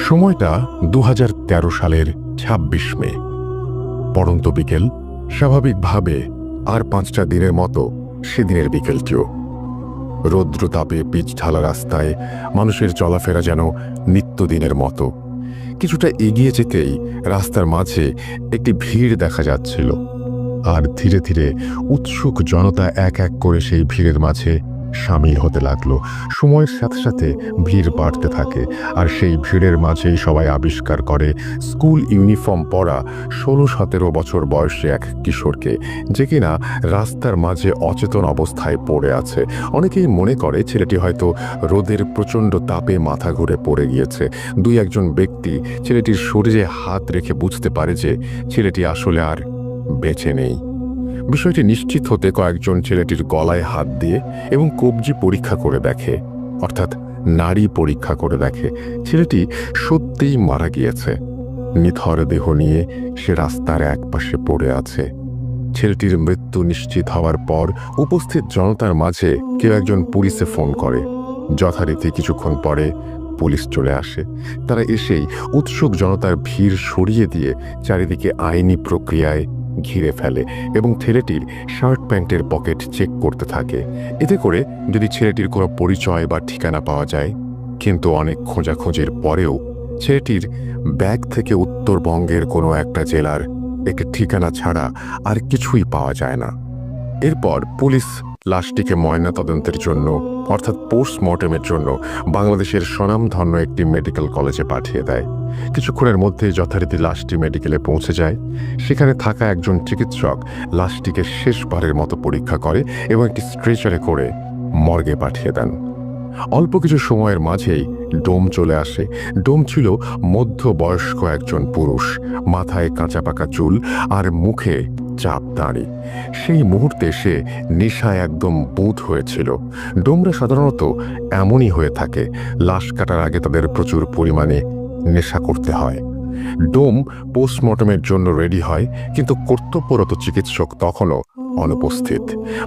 সময়টা 2013 সালের 26 মে। পড়ন্ত বিকেল, স্বাভাবিকভাবে আর 5টা দিনের মতো সেদিনের বিকেলটিও। রৌদ্র তাপে পিচ ঢালা রাস্তায় মানুষের চলাফেরা যেন নিত্যদিনের মতো। কিছুটা এগিয়ে যেতেই রাস্তার মাঝে একটি ভিড় দেখা যাচ্ছিল, আর ধীরে ধীরে উৎসুক জনতা এক এক করে সেই ভিড়ের মাঝে সামিল হতে লাগলো। সময়ের সাথে সাথে ভিড় বাড়তে থাকে, আর সেই ভিড়ের মাঝেই সবাই আবিষ্কার করে স্কুল ইউনিফর্ম পরা 16-17 বছর বয়সী এক কিশোরকে, যে কিনা রাস্তার মাঝে অচেতন অবস্থায় পড়ে আছে। অনেকেই মনে করে ছেলেটি হয়তো রোদের প্রচণ্ড তাপে মাথা ঘুরে পড়ে গিয়েছে। দুই একজন ব্যক্তি ছেলেটির শরীরে হাত রেখে বুঝতে পারে যে ছেলেটি আসলে আর বেঁচে নেই। বিষয়টি নিশ্চিত হতে কয়েকজন ছেলেটির গলায় হাত দিয়ে এবং কবজি পরীক্ষা করে দেখে, অর্থাৎ নাড়ি পরীক্ষা করে দেখে ছেলেটি সত্যিই মারা গিয়েছে। নিথর দেহ নিয়ে সে রাস্তার একপাশে পড়ে আছে। ছেলেটির মৃত্যু নিশ্চিত হওয়ার পর উপস্থিত জনতার মাঝে কেউ একজন পুলিশে ফোন করে। যথারীতি কিছুক্ষণ পরে পুলিশ চলে আসে। তারা এসেই উৎসুক জনতার ভিড় সরিয়ে দিয়ে চারিদিকে আইনি প্রক্রিয়ায় ঘিরে ফেলে এবং ছেলেটির শার্ট প্যান্টের পকেট চেক করতে থাকে, এতে করে যদি ছেলেটির কোনো পরিচয় বা ঠিকানা পাওয়া যায়। কিন্তু অনেক খোঁজাখুঁজির পরেও ছেলেটির ব্যাগ থেকে উত্তরবঙ্গের কোনো একটা জেলার একটি ঠিকানা ছাড়া আর কিছুই পাওয়া যায় না। এরপর পুলিশ লাশটিকে ময়নাতদন্তের জন্য, অর্থাৎ পোস্টমর্টেমের জন্য বাংলাদেশের স্বনামধন্য একটি মেডিকেল কলেজে পাঠিয়ে দেয়। কিছুক্ষণের মধ্যে যথারীতি লাশটি মেডিকেলে পৌঁছে যায়। সেখানে থাকা একজন চিকিৎসক লাশটিকে শেষবারের মতো পরীক্ষা করে এবং একটি স্ট্রেচারে করে মর্গে পাঠিয়ে দেন। অল্প কিছু সময়ের মাঝেই ডোম চলে আসে। ডোম ছিল মধ্যবয়স্ক একজন পুরুষ, মাথায় কাঁচা পাকা চুল আর মুখে চাপ দাঁড়ি। সেই মুহূর্তে সে নেশায় একদম বুঁদ হয়েছিল। ডোমরা সাধারণত এমনই হয়ে থাকে, লাশ কাটার আগে তাদের প্রচুর পরিমাণে নেশা করতে হয়। ডোম পোস্টমর্টমের জন্য রেডি হয়, কিন্তু কর্তব্যরত চিকিৎসক তখনও অনুপস্থিত।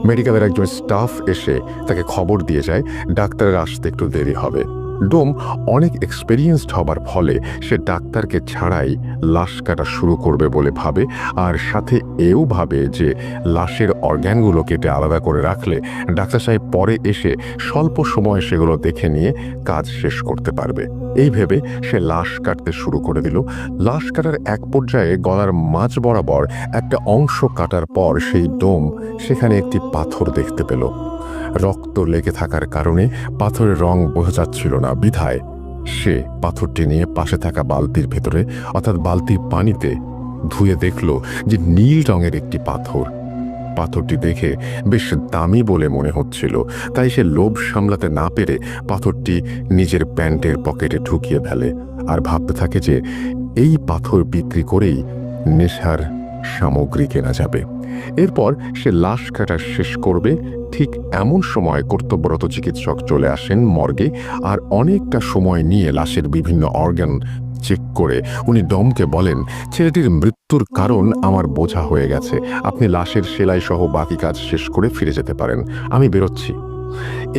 মেডিকেলের একজন স্টাফ এসে তাকে খবর দিয়ে যায় ডাক্তারের আসতে একটু দেরি হবে। ডোম অনেক এক্সপেরিয়েন্সড হবার ফলে সে ডাক্তারকে ছাড়াই লাশ কাটা শুরু করবে বলে ভাবে, আর সাথে এও ভাবে যে লাশের অর্গ্যানগুলো কেটে আলাদা করে রাখলে ডাক্তার সাহেব পরে এসে স্বল্প সময়ে সেগুলো দেখে নিয়ে কাজ শেষ করতে পারবে। এই ভেবে সে লাশ কাটতে শুরু করে দিল। লাশ কাটার এক পর্যায়ে গলার মাঝ বরাবর একটা অংশ কাটার পর সেই ডোম সেখানে একটি পাথর দেখতে পেল। রক্ত লেগে থাকার কারণে পাথরের রং বোঝা যাচ্ছিল না, বিধায় সে পাথরটি নিয়ে পাশে থাকা বালতির ভেতরে, অর্থাৎ বালতির পানিতে ধুয়ে দেখল যে নীল রঙের একটি পাথর। পাথরটি দেখে বেশ দামি বলে মনে হচ্ছিল, তাই সে লোভ সামলাতে না পেরে পাথরটি নিজের প্যান্টের পকেটে ঢুকিয়ে ফেলে আর ভাবতে থাকে যে এই পাথর বিক্রি করেই নেশার সামগ্রী কেনা যাবে। এরপর সে লাশ কাটা শেষ করবে। ঠিক এমন সময় কর্তব্যরত চিকিৎসক চলে আসেন মর্গে, আর অনেকটা সময় নিয়ে লাশের বিভিন্ন অর্গান চেক করে উনি ডমকে বলেন, ছেলেটির মৃত্যুর কারণ আমার বোঝা হয়ে গেছে, আপনি লাশের সেলাই সহ বাকি কাজ শেষ করে ফিরে যেতে পারেন, আমি বেরোচ্ছি।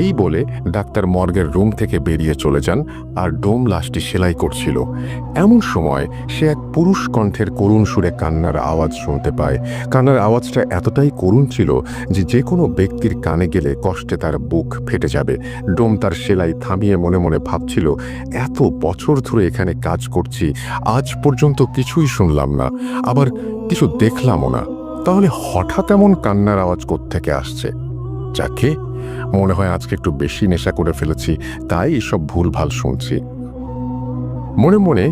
এই বলে ডাক্তার মর্গের রুম থেকে বেরিয়ে চলে যান, আর ডোম লাশটি সেলাই করছিল। এমন সময় সে এক পুরুষ কণ্ঠের করুণ সুরে কান্নার আওয়াজ শুনতে পায়। কান্নার আওয়াজটা এতটাই করুণ ছিল যে কোনো ব্যক্তির কানে গেলে কষ্টে তার বুক ফেটে যাবে। ডোম তার সেলাই থামিয়ে মনে মনে ভাবছিল, এত বছর ধরে এখানে কাজ করছি, আজ পর্যন্ত কিছুই শুনলাম না, আবার কিছু দেখলামও না, তাহলে হঠাৎ এমন কান্নার আওয়াজ কোত্থেকে আসছে? যাকে মনে হয় আজকে একটু বেশি নেশা করে ফেলেছি, তাই এসব ভুলভাল শুনছি। মনে মনে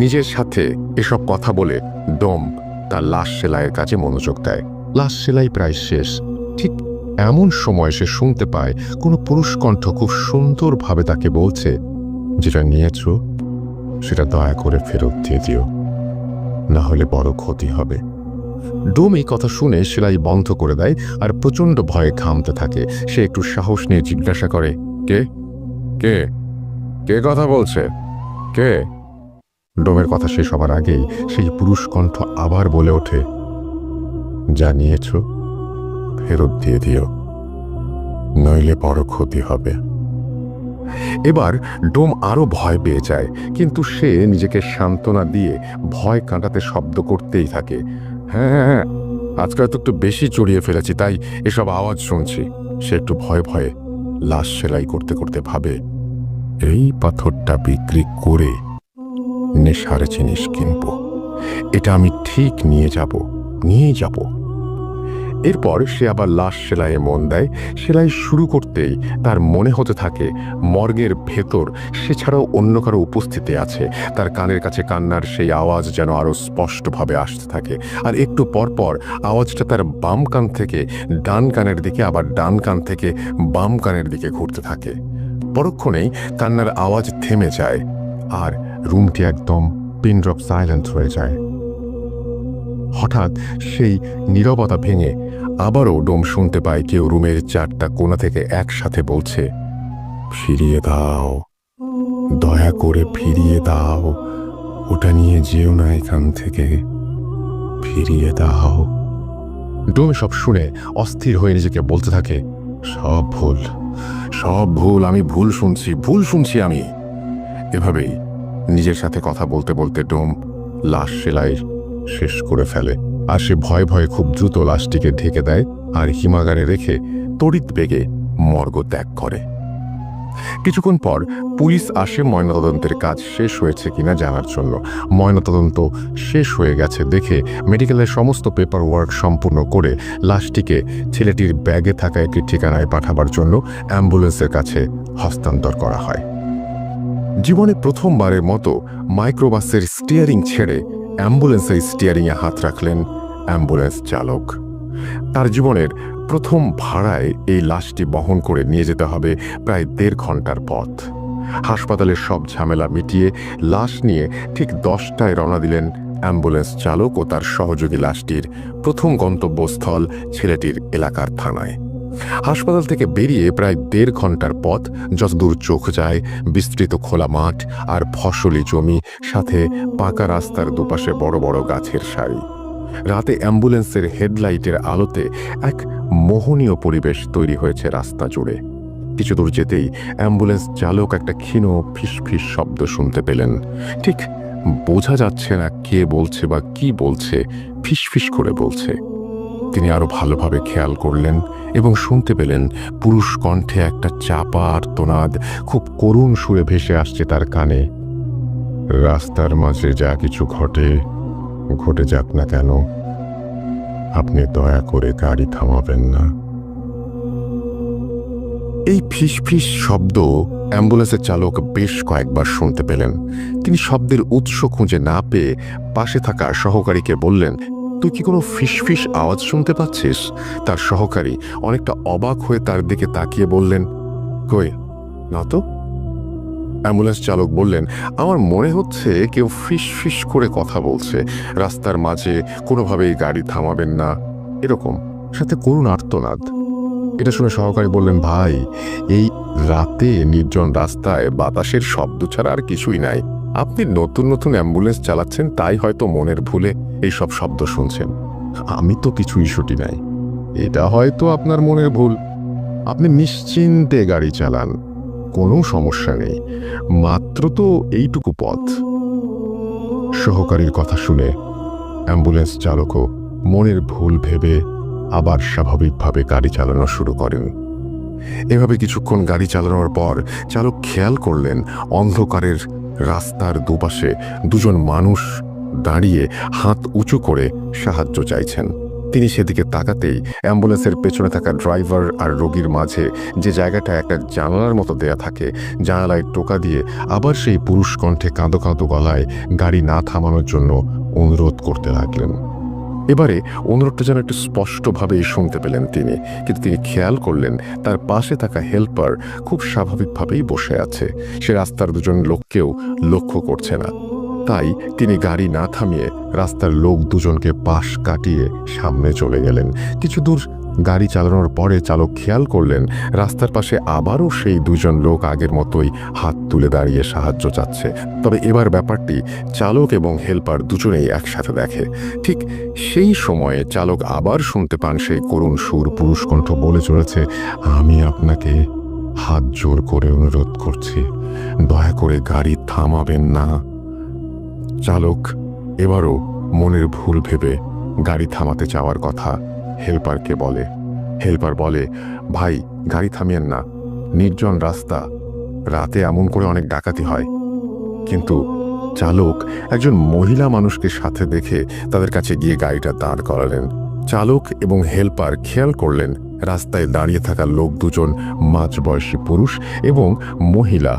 নিজের সাথে এসব কথা বলে ডোম তার লাশ সেলাইয়ের কাজে মনোযোগ দেয়। লাশ সেলাই প্রায় শেষ। ঠিক এমন সময় সে শুনতে পায় কোনো পুরুষ কণ্ঠ খুব সুন্দরভাবে তাকে বলছে, যেটা নিয়েছো সেটা দয়া করে ফেরত দিয়ে দিও, না হলে বড় ক্ষতি হবে। ডোম এই কথা শুনে সেলাই বন্ধ করে দেয় আর প্রচণ্ড ভয়ে ঘামতে থাকে। সে একটু সাহস নিয়ে জিজ্ঞাসা করে, কে কে কে কথা বলছে, কে? ডোমের কথা শেষ হবার আগেই সেই পুরুষ কণ্ঠ আবার বলে ওঠে, যা নিয়েছ ফেরত দিয়ে দিও, নইলে বড় ক্ষতি হবে। এবার ডোম আরো ভয় পেয়ে যায়, কিন্তু সে নিজেকে সান্ত্বনা দিয়ে ভয় কাটাতে শব্দ করতেই থাকে। হ্যাঁ হ্যাঁ হ্যাঁ, আজকাল তো একটু বেশি চড়িয়ে ফেলেছি, তাই এসব আওয়াজ শুনছি। সে একটু ভয়ে ভয়ে লাশ সেলাই করতে করতে ভাবে, এই পাথরটা বিক্রি করে নেশার জিনিস কিনবো, এটা আমি ঠিক নিয়ে যাব। এরপর সে আবার লাশ সেলাইয়ে মন দেয়। সেলাই শুরু করতেই তার মনে হতে থাকে মর্গের ভেতর সে ছাড়াও অন্য কারো উপস্থিতি আছে। তার কানের কাছে কান্নার সেই আওয়াজ যেন আরো স্পষ্টভাবে আসতে থাকে, আর একটু পর পর আওয়াজটা তার বাম কান থেকে ডান কানের দিকে, আবার ডান কান থেকে বাম কানের দিকে ঘুরতে থাকে। পরক্ষণেই কান্নার আওয়াজ থেমে যায় আর রুমটি একদম পিন ড্রপ সাইলেন্ট হয়ে যায়। হঠাৎ সেই নীরবতা ভেঙে আবারও ডোম শুনতে পায় কেউ রুমের চারটা কোণা থেকে একসাথে বলছে, ফিরিয়ে দাও, দয়া করে ফিরিয়ে দাও, ওটা নিয়ে যেও না এখান থেকে, ফিরিয়ে দাও। ডোম সব শুনে অস্থির হয়ে নিজেকে বলতে থাকে, সব ভুল, আমি ভুল শুনছি আমি। এভাবেই নিজের সাথে কথা বলতে বলতে ডোম লাশ সেলাই শেষ করে ফেলে, আর সে ভয়ে ভয়ে খুব দ্রুত লাশটিকে ঢেকে দেয় আর হিমাগারে রেখে তড়িৎ বেগে মর্গ ত্যাগ করে। কিছুক্ষণ পর পুলিশ আসে ময়নাতদন্তের কাজ শেষ হয়েছে কিনা জানার জন্য। ময়নাতদন্ত শেষ হয়ে গেছে দেখে মেডিকেলের সমস্ত পেপার ওয়ার্ক সম্পূর্ণ করে লাশটিকে ছেলেটির ব্যাগে থাকা একটি ঠিকানায় পাঠাবার জন্য অ্যাম্বুলেন্সের কাছে হস্তান্তর করা হয়। জীবনে প্রথমবারের মতো মাইক্রোবাসের স্টিয়ারিং ছেড়ে অ্যাম্বুলেন্সের স্টিয়ারিংয়ে হাত রাখলেন অ্যাম্বুলেন্স চালক। তার জীবনের প্রথম ভাড়ায় এই লাশটি বহন করে নিয়ে যেতে হবে প্রায় 1.5 ঘন্টার পথ। হাসপাতালের সব ঝামেলা মিটিয়ে লাশ নিয়ে ঠিক 10টায় রওনা দিলেন অ্যাম্বুলেন্স চালক ও তার সহযোগী লাশটির প্রথম গন্তব্যস্থল ছেলেটির এলাকার থানায়। হাসপাতাল থেকে বেরিয়ে প্রায় 1.5 ঘন্টার পথ, যতদূর চোখ যায় বিস্তৃত খোলা মাঠ আর ফসলি জমি, সাথে পাকা রাস্তার দুপাশে বড় বড় গাছের সারি। রাতে অ্যাম্বুলেন্সের হেডলাইটের আলোতে এক মোহনীয় পরিবেশ তৈরি হয়েছে রাস্তা জুড়ে। কিছু দূর যেতেই অ্যাম্বুলেন্স চালক একটা ক্ষীণ ফিসফিস শব্দ শুনতে পেলেন। ঠিক বোঝা যাচ্ছে না কে বলছে বা কি বলছে, ফিসফিস করে বলছে। তিনি আরো ভালোভাবে খেয়াল করলেন এবং শুনতে পেলেন পুরুষ কণ্ঠে একটা চাপা আর্তনাদ খুব করুণ সুরে ভেসে আসছে তার কানে। রাস্তার মাঝে যা কিছু ঘটে যাক না কেন, আপনি দয়া করে গাড়ি থামাবেন না। এই ফিসফিস শব্দ অ্যাম্বুলেন্সের চালক বেশ কয়েকবার শুনতে পেলেন। তিনি শব্দের উৎস খুঁজে না পেয়ে পাশে থাকা সহকারীকে বললেন, তুই কি কোনো ফিসফিস আওয়াজ শুনতে পাচ্ছিস? তার সহকারী অনেকটা অবাক হয়ে তার দিকে তাকিয়ে বললেন, কই না তো। অ্যাম্বুলেন্স চালক বললেন, আমার মনে হচ্ছে কেউ ফিসফিস করে কথা বলছে, রাস্তার মাঝে কোনোভাবেই গাড়ি থামাবেন না, এরকম, সাথে করুণ আর্তনাদ। এটা শুনে সহকারী বললেন, ভাই, এই রাতে নির্জন রাস্তায় বাতাসের শব্দ ছাড়া আর কিছুই নাই। আপনি নতুন নতুন অ্যাম্বুলেন্স চালাচ্ছেন, তাই হয়তো মনের ভুলে এইসব শব্দ শুনছেন। আমি তো কিছু ইস্যুটি নাই, এটা হয়তো আপনার মনের ভুল। আপনি নিশ্চিন্তে গাড়ি চালান, কোনো সমস্যা নেই, মাত্র তো এইটুকু পথ। সহকারীর কথা শুনে অ্যাম্বুলেন্স চালকও মনের ভুল ভেবে আবার স্বাভাবিকভাবে গাড়ি চালানো শুরু করেন। এভাবে কিছুক্ষণ গাড়ি চালানোর পর চালক খেয়াল করলেন অন্ধকারের রাস্তার দুপাশে দুজন মানুষ দাঁড়িয়ে হাত উঁচু করে সাহায্য চাইছেন। তিনি সেদিকে তাকাতেই অ্যাম্বুলেন্সের পেছনে থাকা ড্রাইভার আর রোগীর মাঝে যে জায়গাটা একটা জানালার মতো দেয়া থাকে, জানালায় টোকা দিয়ে আবার সেই পুরুষ কণ্ঠে কাঁদো কাঁদো গলায় গাড়ি না থামানোর জন্য অনুরোধ করতে লাগলেন। এবারে অনুরোধটা যেন একটু স্পষ্টভাবেই শুনতে পেলেন তিনি, কিন্তু তিনি খেয়াল করলেন তার পাশে থাকা হেল্পার খুব স্বাভাবিকভাবেই বসে আছে। সে রাস্তার দুজন লোককেও লক্ষ্য করছে না। তাই তিনি গাড়ি না থামিয়ে রাস্তার লোক দুজনকে পাশ কাটিয়ে সামনে চলে গেলেন। কিছু দূর গাড়ি চালানোর পরে চালক খেয়াল করলেন রাস্তার পাশে আবারও সেই দুজন লোক আগের মতোই হাত তুলে দাঁড়িয়ে সাহায্য চাচ্ছে। তবে এবার ব্যাপারটি চালক এবং হেল্পার দুজনেই একসাথে দেখে। ঠিক সেই সময়ে চালক আবার শুনতে পান সেই করুণ সুর, পুরুষ কণ্ঠ বলে চলেছে, আমি আপনাকে হাত জোর করে অনুরোধ করছি, দয়া করে গাড়ি থামাবেন না। চালক এবারও মনের ভুল ভেবে গাড়ি থামাতে চাওয়ার কথা হেল্পারকে বলে। হেল্পার বলে, ভাই গাড়ি থামিয়েন না, নির্জন রাস্তা, রাতে এমন করে অনেক ডাকাতি হয়। কিন্তু চালক একজন মহিলা মানুষকে সাথে দেখে তাদের কাছে গিয়ে গাড়িটা দাঁড় করালেন। চালক এবং হেল্পার খেয়াল করলেন রাস্তায় দাঁড়িয়ে থাকা লোক দুজন মাঝবয়সী পুরুষ এবং মহিলা।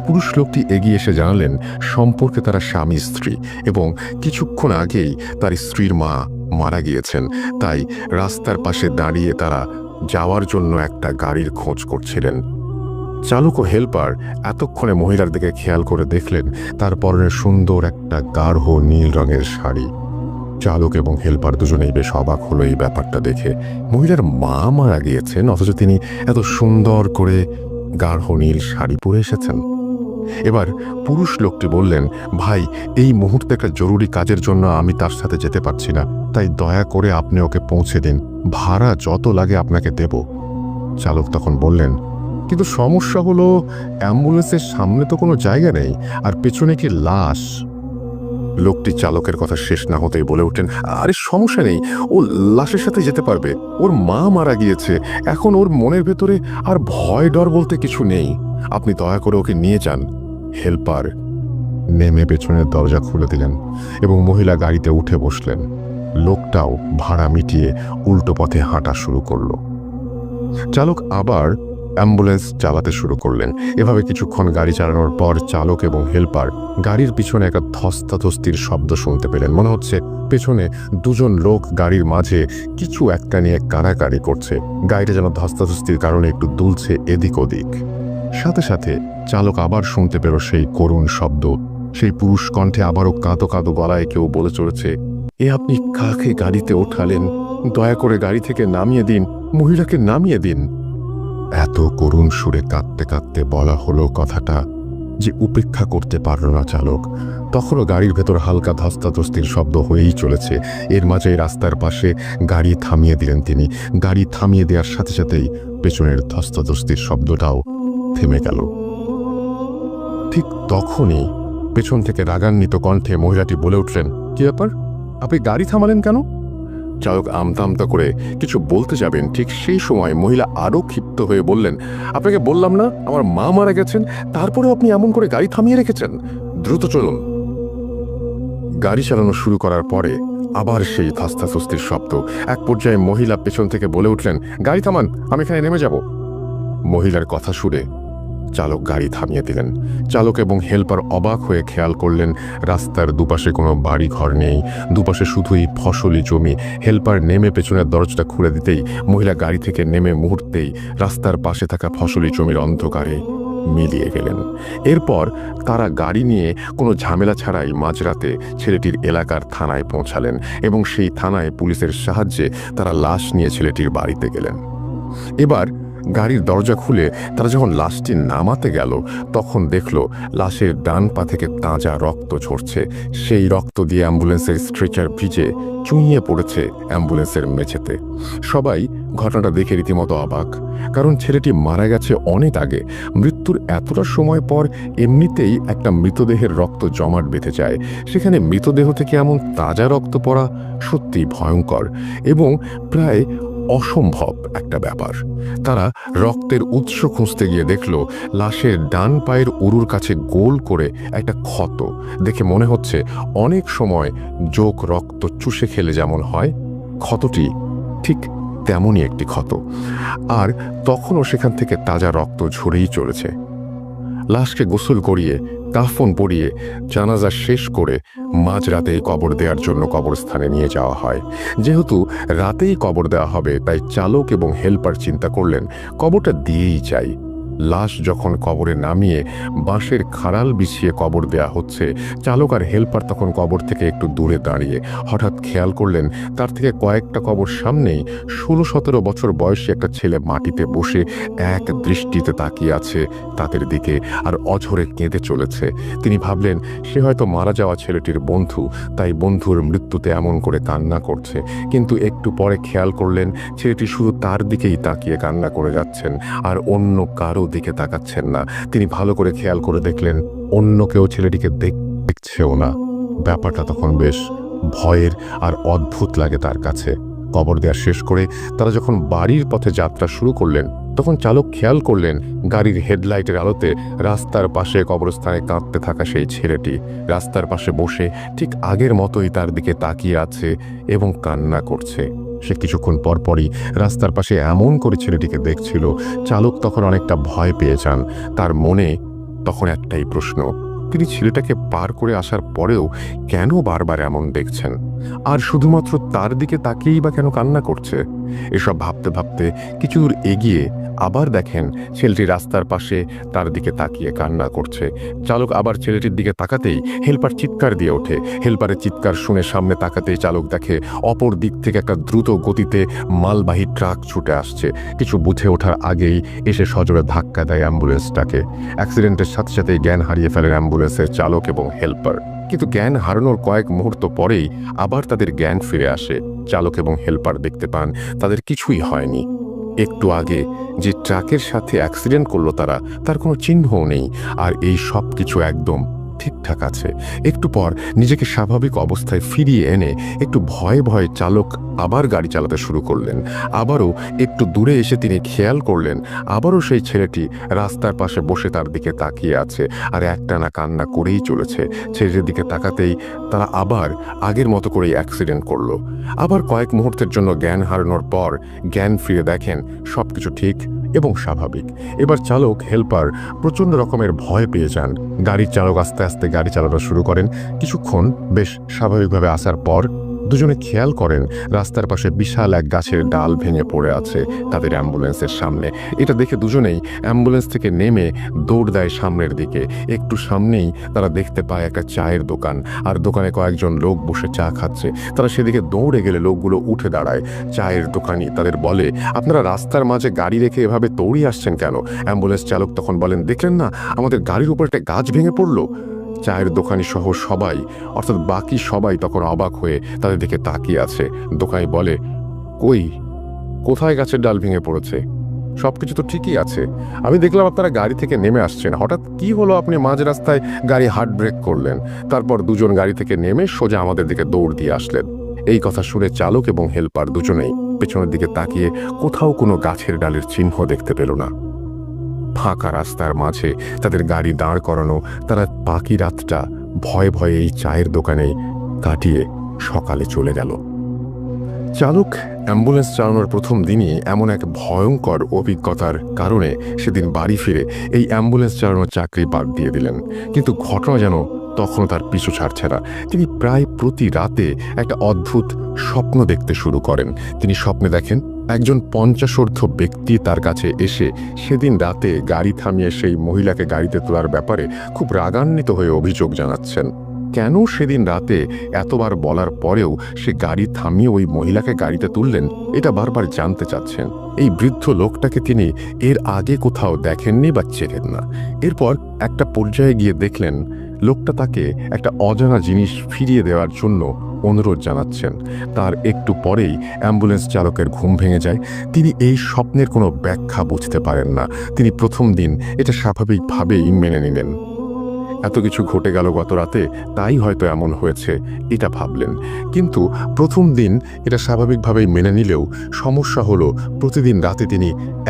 পুরুষ লোকটি এগিয়ে এসে জানালেন সম্পর্কে তারা স্বামী স্ত্রী এবং কিছুক্ষণ আগেই তার স্ত্রীর মা মারা গিয়েছেন, তাই রাস্তার পাশে দাঁড়িয়ে তারা যাওয়ার জন্য একটা গাড়ির খোঁজ করছিলেন। চালক ও হেল্পার এতক্ষণে মহিলার দিকে খেয়াল করে দেখলেন তার পরনে সুন্দর একটা গাঢ় নীল রঙের শাড়ি। চালক এবং হেল্পার দুজনেই বেশ অবাক হলো এই ব্যাপারটা দেখে। মহিলার মা মারা গিয়েছেন, অথচ তিনি এত সুন্দর করে গাঢ় নীল শাড়ি পরে এসেছেন। এবার পুরুষ লোকটি বললেন, ভাই এই মুহূর্তে একটা জরুরি কাজের জন্য আমি তার সাথে যেতে পারছি না, তাই দয়া করে আপনি ওকে পৌঁছে দিন, ভাড়া যত লাগে আপনাকে দেব। চালক তখন বললেন, কিন্তু সমস্যা হলো অ্যাম্বুলেন্সের সামনে তো কোনো জায়গা নেই, আর পেছনে কি লাশ। লোকটি চালকের কথা শেষ না হতেই বলে উঠলেন, আরে সমস্যা নেই, ও লাশের সাথে যেতে পারবে, ওর মা মারা গিয়েছে, এখন ওর মনের ভেতরে আর ভয় ডর বলতে কিছু নেই, আপনি দয়া করে ওকে নিয়ে যান। হেল্পার নেমে পেছনের দরজা খুলে দিলেন এবং মহিলা গাড়িতে উঠে বসলেন। লোকটাও ভাড়া মিটিয়ে উল্টো পথে হাঁটা শুরু করলো। চালক আবার অ্যাম্বুলেন্স চালাতে শুরু করলেন। এভাবে কিছুক্ষণ গাড়ি চালানোর পর চালক এবং হেল্পার গাড়ির পিছনে একটা ধস্তাধস্তির শব্দ শুনতে পেলেন। মনে হচ্ছে পেছনে দুজন লোক গাড়ির মাঝে কিছু একটা নিয়ে কাড়াকাড়ি করছে। গাড়িটা যেন ধস্তাধস্তির কারণে একটু দুলছে এদিক ওদিক। সাথে সাথে চালক আবার শুনতে পেল সেই করুণ শব্দ। সেই পুরুষ কণ্ঠে আবারও কাঁদো কাঁদো গলায় কেউ বলে চলেছে, এ আপনি কাকে গাড়িতে ওঠালেন, দয়া করে গাড়ি থেকে নামিয়ে দিন, মহিলাকে নামিয়ে দিন। এত করুণ সুরে কাঁদতে কাঁদতে বলা হলো কথাটা যে উপেক্ষা করতে পারল না চালক। তখনও গাড়ির ভেতর হালকা ধস্তাধস্তির শব্দ হয়েই চলেছে। এর মাঝে রাস্তার পাশে গাড়ি থামিয়ে দিলেন তিনি। গাড়ি থামিয়ে দেওয়ার সাথে সাথেই পেছনের ধস্তাধস্তির শব্দটাও থেমে গেল। ঠিক তখনই পেছন থেকে রাগান্বিত কণ্ঠে মহিলাটি বলে উঠলেন, কি ব্যাপার, আপনি গাড়ি থামালেন কেন? চালক আমতা আমতা করে কিছু বলতে যাবেন, ঠিক সেই সময় মহিলা আরও ক্ষিপ্ত হয়ে বললেন, আপনাকে বললাম না আমার মা মারা গেছেন, তারপরেও আপনি এমন করে গাড়ি থামিয়ে রেখেছেন, দ্রুত চলুন। গাড়ি চালানো শুরু করার পরে আবার সেই ধস্তাধস্তির শব্দ। এক পর্যায়ে মহিলা পেছন থেকে বলে উঠলেন, গাড়ি থামান, আমি এখানে নেমে যাব। মহিলার কথা শুনে চালক গাড়ি থামিয়ে দিলেন। চালক এবং হেল্পার অবাক হয়ে খেয়াল করলেন রাস্তার দুপাশে কোনো বাড়ি ঘর নেই, দুপাশে শুধুই ফসলি জমি। হেল্পার নেমে পেছনের দরজাটা খুলে দিতেই মহিলা গাড়ি থেকে নেমে মুহূর্তেই রাস্তার পাশে থাকা ফসলি জমির অন্ধকারে মিলিয়ে গেলেন। এরপর তারা গাড়ি নিয়ে কোনো ঝামেলা ছাড়াই মাঝরাতে ছেলেটির এলাকার থানায় পৌঁছালেন এবং সেই থানায় পুলিশের সাহায্যে তারা লাশ নিয়ে ছেলেটির বাড়িতে গেলেন। এবার গাড়ির দরজা খুলে তারা যখন লাশটি নামাতে গেল তখন দেখল লাশের ডান পা থেকে তাজা রক্ত ঝরছে। সেই রক্ত দিয়ে অ্যাম্বুলেন্সের স্ট্রেচার ভিজে চুইয়ে পড়েছে অ্যাম্বুলেন্সের মেঝেতে। সবাই ঘটনাটা দেখে রীতিমতো অবাক, কারণ ছেলেটি মারা গেছে অনেক আগে। মৃত্যুর এতটা সময় পর এমনিতেই একটা মৃতদেহের রক্ত জমাট বেঁধে যায়, সেখানে মৃতদেহ থেকে এমন তাজা রক্ত পড়া সত্যি ভয়ঙ্কর এবং প্রায় অসম্ভব একটা ব্যাপার। তারা রক্তের উৎস খুঁজতে গিয়ে দেখল লাশের ডান পায়ের উরুর কাছে গোল করে একটা ক্ষত। দেখে মনে হচ্ছে অনেক সময় যোগ রক্ত চুষে খেলে যেমন হয়, ক্ষতটি ঠিক তেমনই একটি ক্ষত। আর তখনও সেখান থেকে তাজা রক্ত ঝরেই চলেছে। লাশকে গোসল করিয়ে কাফন পরিয়ে জানাজা শেষ করে মাঝরাতেই কবর দেওয়ার জন্য কবরস্থানে নিয়ে যাওয়া হয়। যেহেতু রাতেই কবর দেওয়া হবে তাই চালক এবং হেল্পার চিন্তা করলেন কবরটা দিয়েই যাই, লাশ যখন কবরে নামিয়ে বাঁশের খাড়াল বিছিয়ে কবর দেয়া হচ্ছে, চালক আর হেল্পার তখন কবর থেকে একটু দূরে দাঁড়িয়ে হঠাৎ খেয়াল করলেন তার থেকে কয়েকটা কবর সামনেই 16-17 বছর বয়সী একটা ছেলে মাটিতে বসে এক দৃষ্টিতে তাকিয়ে আছে তাদের দিকে আর অঝরে কেঁদে চলেছে। তিনি ভাবলেন সে হয়তো মারা যাওয়া ছেলেটির বন্ধু, তাই বন্ধুর মৃত্যুতে এমন করে কান্না করছে। কিন্তু একটু পরে খেয়াল করলেন ছেলেটি শুধু তার দিকেই তাকিয়ে কান্না করে যাচ্ছেন আর অন্য কারো দিকে তাকাচ্ছেন না। তিনি ভালো করে খেয়াল করে দেখলেন অন্য কেউ ছেলেটিকে দেখছেও না। ব্যাপারটা তখন বেশ ভয়ের আর অদ্ভুত লাগে তার কাছে। কবর দেওয়া শেষ করে তারা যখন বাড়ির পথে যাত্রা শুরু করলেন তখন চালক খেয়াল করলেন গাড়ির হেডলাইটের আলোতে রাস্তার পাশে কবরস্থানে কাঁদতে থাকা সেই ছেলেটি রাস্তার পাশে বসে ঠিক আগের মতোই তার দিকে তাকিয়ে আছে এবং কান্না করছে। সে কিছুক্ষণ পরপরই রাস্তার পাশে এমন করে ছেলেটিকে দেখছিল। চালক তখন অনেকটা ভয় পেয়ে যান। তার মনে তখন একটাই প্রশ্ন, তিনি ছেলেটাকে পার করে আসার পরেও কেন বারবার এমন দেখছেন, আর শুধুমাত্র তার দিকে তাকিয়েই বা কেন কান্না করছে? এসব ভাবতে ভাবতে কিছু দূর এগিয়ে আবার দেখেন ছেলেটি রাস্তার পাশে তার দিকে তাকিয়ে কান্না করছে। চালক আবার ছেলেটির দিকে তাকাতেই হেল্পার চিৎকার দিয়ে ওঠে। হেল্পারের চিৎকার শুনে সামনে তাকাতেই চালক দেখে অপর দিক থেকে একটা দ্রুত গতিতে মালবাহী ট্রাক ছুটে আসছে। কিছু বুঝে ওঠার আগেই এসে সজোরে ধাক্কা দেয় অ্যাম্বুলেন্সটাকে। অ্যাক্সিডেন্টের সাথে সাথেই জ্ঞান হারিয়ে ফেলেন অ্যাম্বুলেন্সের চালক এবং হেল্পার। কিন্তু জ্ঞান হারানোর কয়েক মুহূর্ত পরেই আবার তাদের জ্ঞান ফিরে আসে। চালক এবং হেল্পার দেখতে পান তাদের কিছুই হয়নি। একটু আগে যে ট্রাকের সাথে অ্যাক্সিডেন্ট করলো তার কোনো চিহ্নও নেই, আর এই সব কিছু একদম ঠিকঠাক আছে। একটু পর নিজেকে স্বাভাবিক অবস্থায় ফিরিয়ে এনে একটু ভয়ে ভয়ে চালক আবার গাড়ি চালাতে শুরু করলেন। আবারও একটু দূরে এসে তিনি খেয়াল করলেন আবারও সেই ছেলেটি রাস্তার পাশে বসে তার দিকে তাকিয়ে আছে আর একটানা কান্না করেই চলেছে। ছেলেটির দিকে তাকাতেই তারা আবার আগের মতো করেই অ্যাক্সিডেন্ট করলো। আবার কয়েক মুহূর্তের জন্য জ্ঞান হারানোর পর জ্ঞান ফিরে দেখেন সবকিছু ঠিক এবং স্বাভাবিক। এবার চালক হেল্পার প্রচণ্ড রকমের ভয় পেয়ে যান। গাড়ির চালক আস্তে আস্তে গাড়ি চালানো শুরু করেন। কিছুক্ষণ বেশ স্বাভাবিকভাবে আসার পর দুজনে খেয়াল করেন রাস্তার পাশে বিশাল এক গাছের ডাল ভেঙে পড়ে আছে তাদের অ্যাম্বুলেন্সের সামনে। এটা দেখে দুজনেই অ্যাম্বুলেন্স থেকে নেমে দৌড় দেয় সামনের দিকে। একটু সামনেই তারা দেখতে পায় একটা চায়ের দোকান, আর দোকানে কয়েকজন লোক বসে চা খাচ্ছে। তারা সেদিকে দৌড়ে গেলে লোকগুলো উঠে দাঁড়ায়। চায়ের দোকানি তাদের বলে, আপনারা রাস্তার মাঝে গাড়ি রেখে এভাবে দৌড়িয়ে আসছেন কেন? অ্যাম্বুলেন্স চালক তখন বলেন, দেখলেন না আমাদের গাড়ির উপর একটা গাছ ভেঙে পড়লো। চায়ের দোকানি সহ সবাই, অর্থাৎ বাকি সবাই তখন অবাক হয়ে তাদের দিকে তাকিয়ে আছে। দোকানি বলে, কোথায় গাছের ডাল ভেঙে পড়েছে? সবকিছু তো ঠিকই আছে। আমি দেখলাম আপনারা গাড়ি থেকে নেমে আসছেন, হঠাৎ কি হলো আপনি মাঝ রাস্তায় গাড়ি হার্ড ব্রেক করলেন, তারপর দুজন গাড়ি থেকে নেমে সোজা আমাদের দিকে দৌড় দিয়ে আসলেন। এই কথা শুনে চালক এবং হেল্পার দুজনেই পেছনের দিকে তাকিয়ে কোথাও কোনো গাছের ডালের চিহ্ন দেখতে পেল না। ফাঁকা রাস্তার মাঝে তাদের গাড়ি দাঁড় করানো, তারা বাকি রাতটা ভয়ে ভয়ে এই চায়ের দোকানে কাটিয়ে সকালে চলে গেল। চালক অ্যাম্বুলেন্স চালানোর প্রথম দিনই এমন এক ভয়ঙ্কর অভিজ্ঞতার কারণে সেদিন বাড়ি ফিরে এই অ্যাম্বুলেন্স চালানোর চাকরি বাদ দিয়ে দিলেন। কিন্তু ঘটনা যেন তখনও তার পিছু ছাড়ছে না। তিনি প্রায় প্রতি রাতে একটা অদ্ভুত স্বপ্ন দেখতে শুরু করেন। তিনি স্বপ্নে দেখেন একজন 50 ব্যক্তি তার কাছে এসে সেদিন রাতে গাড়ি থামিয়ে সেই মহিলাকে গাড়িতে তোলার ব্যাপারে খুব রাগান্বিত হয়ে অভিযোগ জানাচ্ছেন। কেন সেদিন রাতে এতবার বলার পরেও সে গাড়ি থামিয়ে ওই মহিলাকে গাড়িতে তুললেন, এটা বারবার জানতে চাচ্ছেন। এই বৃদ্ধ লোকটাকে তিনি এর আগে কোথাও দেখেননি বা চেনেন না। এরপর একটা পর্যায়ে গিয়ে দেখলেন লোকটা তাকে একটা অজানা জিনিস ফিরিয়ে দেওয়ার জন্য অনুরোধ জানাচ্ছেন। তার একটু পরেই অ্যাম্বুলেন্স চালকের ঘুম ভেঙে যায়। তিনি এই স্বপ্নের কোনো ব্যাখ্যা বুঝতে পারেন না। তিনি প্রথম দিন এটা স্বাভাবিকভাবেই মেনে নিলেন। এত কিছু ঘটে গেল গত রাতে, তাই হয়তো এমন হয়েছে এটা ভাবলেন। কিন্তু প্রথম দিন এটা স্বাভাবিকভাবেই মেনে নিলেও সমস্যা হলো প্রতিদিন রাতে তিনি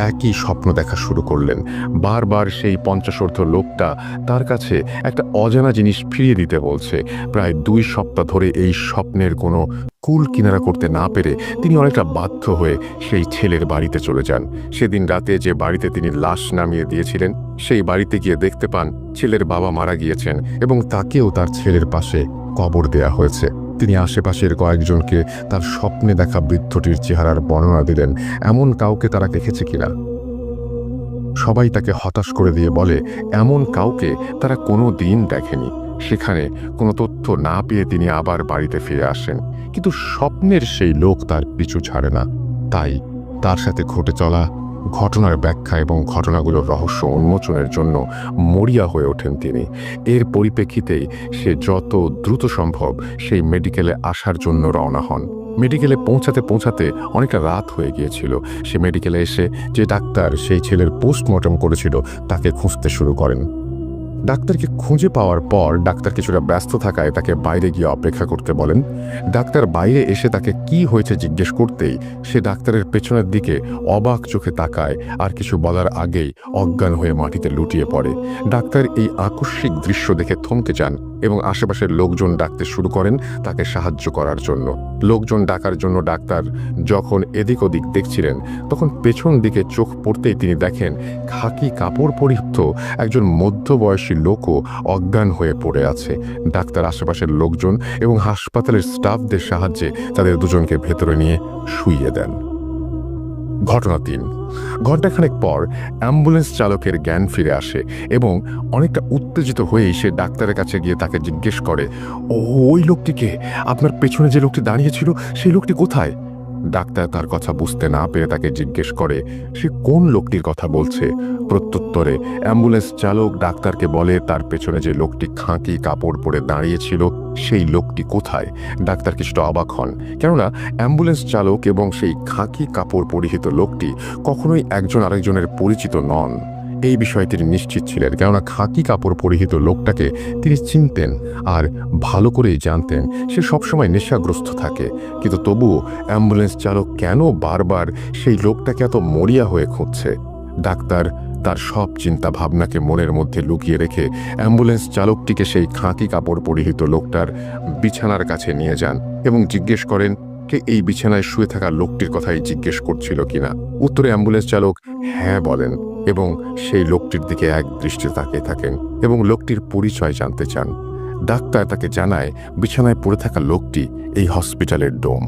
একই স্বপ্ন দেখা শুরু করলেন। বারবার সেই 50 লোকটা তার কাছে একটা অজানা জিনিস ফিরিয়ে দিতে বলছে। প্রায় 2 সপ্তাহ ধরে এই স্বপ্নের কোনো কুল কিনারা করতে না পেরে তিনি অনেকটা বাধ্য হয়ে সেই ছেলের বাড়িতে চলে যান। সেদিন রাতে যে বাড়িতে তিনি লাশ নামিয়ে দিয়েছিলেন সেই বাড়িতে গিয়ে দেখতে পান ছেলের বাবা মারা গিয়েছেন এবং তাকেও তার ছেলের পাশে কবর দেয়া হয়েছে। তিনি আশেপাশের কয়েকজনকে তার স্বপ্নে দেখা বৃদ্ধটির চেহারার বর্ণনা দিলেন, এমন কাউকে তারা দেখেছে কিনা। সবাই তাকে হতাশ করে দিয়ে বলে এমন কাউকে তারা কোনো দিন দেখেনি। সেখানে কোনো তথ্য না পেয়ে তিনি আবার বাড়িতে ফিরে আসেন, কিন্তু স্বপ্নের সেই লোক তার পিছু ছাড়ে না। তাই তার সাথে ঘটে চলা ঘটনার ব্যাখ্যা এবং ঘটনাগুলোর রহস্য উন্মোচনের জন্য মরিয়া হয়ে ওঠেন তিনি। এর পরিপ্রেক্ষিতেই সে যত দ্রুত সম্ভব সেই মেডিকেলে আসার জন্য রওনা হন। মেডিকেলে পৌঁছাতে পৌঁছাতে অনেকটা রাত হয়ে গিয়েছিল। সে মেডিকেলে এসে যে ডাক্তার সেই ছেলের পোস্টমর্টম করেছিল তাকে খুঁজতে শুরু করেন। ডাক্তারকে খুঁজে পাওয়ার পর ডাক্তার কিছুটা ব্যস্ত থাকায় তাকে বাইরে গিয়ে অপেক্ষা করতে বলেন। ডাক্তার বাইরে এসে তাকে কি হয়েছে জিজ্ঞেস করতেই সে ডাক্তারের পেছনের দিকে অবাক চোখে তাকায়, আর কিছু বলার আগেই অজ্ঞান হয়ে মাটিতে লুটিয়ে পড়ে। ডাক্তার এই আকস্মিক দৃশ্য দেখে থমকে যান এবং আশেপাশের লোকজন ডাকতে শুরু করেন তাকে সাহায্য করার জন্য। লোকজন ডাকার জন্য ডাক্তার যখন এদিক ওদিক দেখছিলেন তখন পেছন দিকে চোখ পড়তেই তিনি দেখেন খাকি কাপড় পরিহিত একজন মধ্যবয়সী লোকও অজ্ঞান হয়ে পড়ে আছে। ডাক্তার আশেপাশের লোকজন এবং হাসপাতালের স্টাফদের সাহায্যে তাদের দুজনকে ভেতরে নিয়ে শুইয়ে দেন। ঘটনা 3। ঘণ্টাখানেক পর অ্যাম্বুলেন্স চালকের জ্ঞান ফিরে আসে এবং অনেকটা উত্তেজিত হয়েই সে ডাক্তারের কাছে গিয়ে তাকে জিজ্ঞেস করে, ওই লোকটিকে, আপনার পেছনে যে লোকটি দাঁড়িয়েছিল সেই লোকটি কোথায়? ডাক্তার তার কথা বুঝতে না পেরে তাকে জিজ্ঞেস করে সে কোন লোকটির কথা বলছে। প্রত্যুত্তরে অ্যাম্বুলেন্স চালক ডাক্তারকে বলে তার পেছনে যে লোকটি খাঁকি কাপড় পরে দাঁড়িয়েছিল সেই লোকটি কোথায়। ডাক্তার কিছুটা অবাক হন, কেননা অ্যাম্বুলেন্স চালক এবং সেই খাঁকি কাপড় পরিহিত লোকটি কখনোই একজন আরেকজনের পরিচিত নন। এই বিষয়ে তিনি নিশ্চিত ছিলেন, কেননা খাকি কাপড় পরিহিত লোকটাকে তিনি চিনতেন আর ভালো করেই জানতেন সে সবসময় নেশাগ্রস্ত থাকে। কিন্তু তবুও অ্যাম্বুলেন্স চালক কেন বারবার সেই লোকটাকে এত মরিয়া হয়ে খুঁজছে? ডাক্তার তার সব চিন্তা ভাবনাকে মনের মধ্যে লুকিয়ে রেখে অ্যাম্বুলেন্স চালকটিকে সেই খাকি কাপড় পরিহিত লোকটার বিছানার কাছে নিয়ে যান এবং জিজ্ঞেস করেন কে এই বিছানায় শুয়ে থাকা লোকটির কথাই জিজ্ঞেস করছিল কিনা। উত্তরে অ্যাম্বুলেন্স চালক হ্যাঁ বলেন এবং সেই লোকটির দিকে এক দৃষ্টিতে তাকিয়ে থাকেন এবং লোকটির পরিচয় জানতে চান। ডাক্তার তাকে জানায় বিছানায় পড়ে থাকা লোকটি এই হসপিটালের ডোম।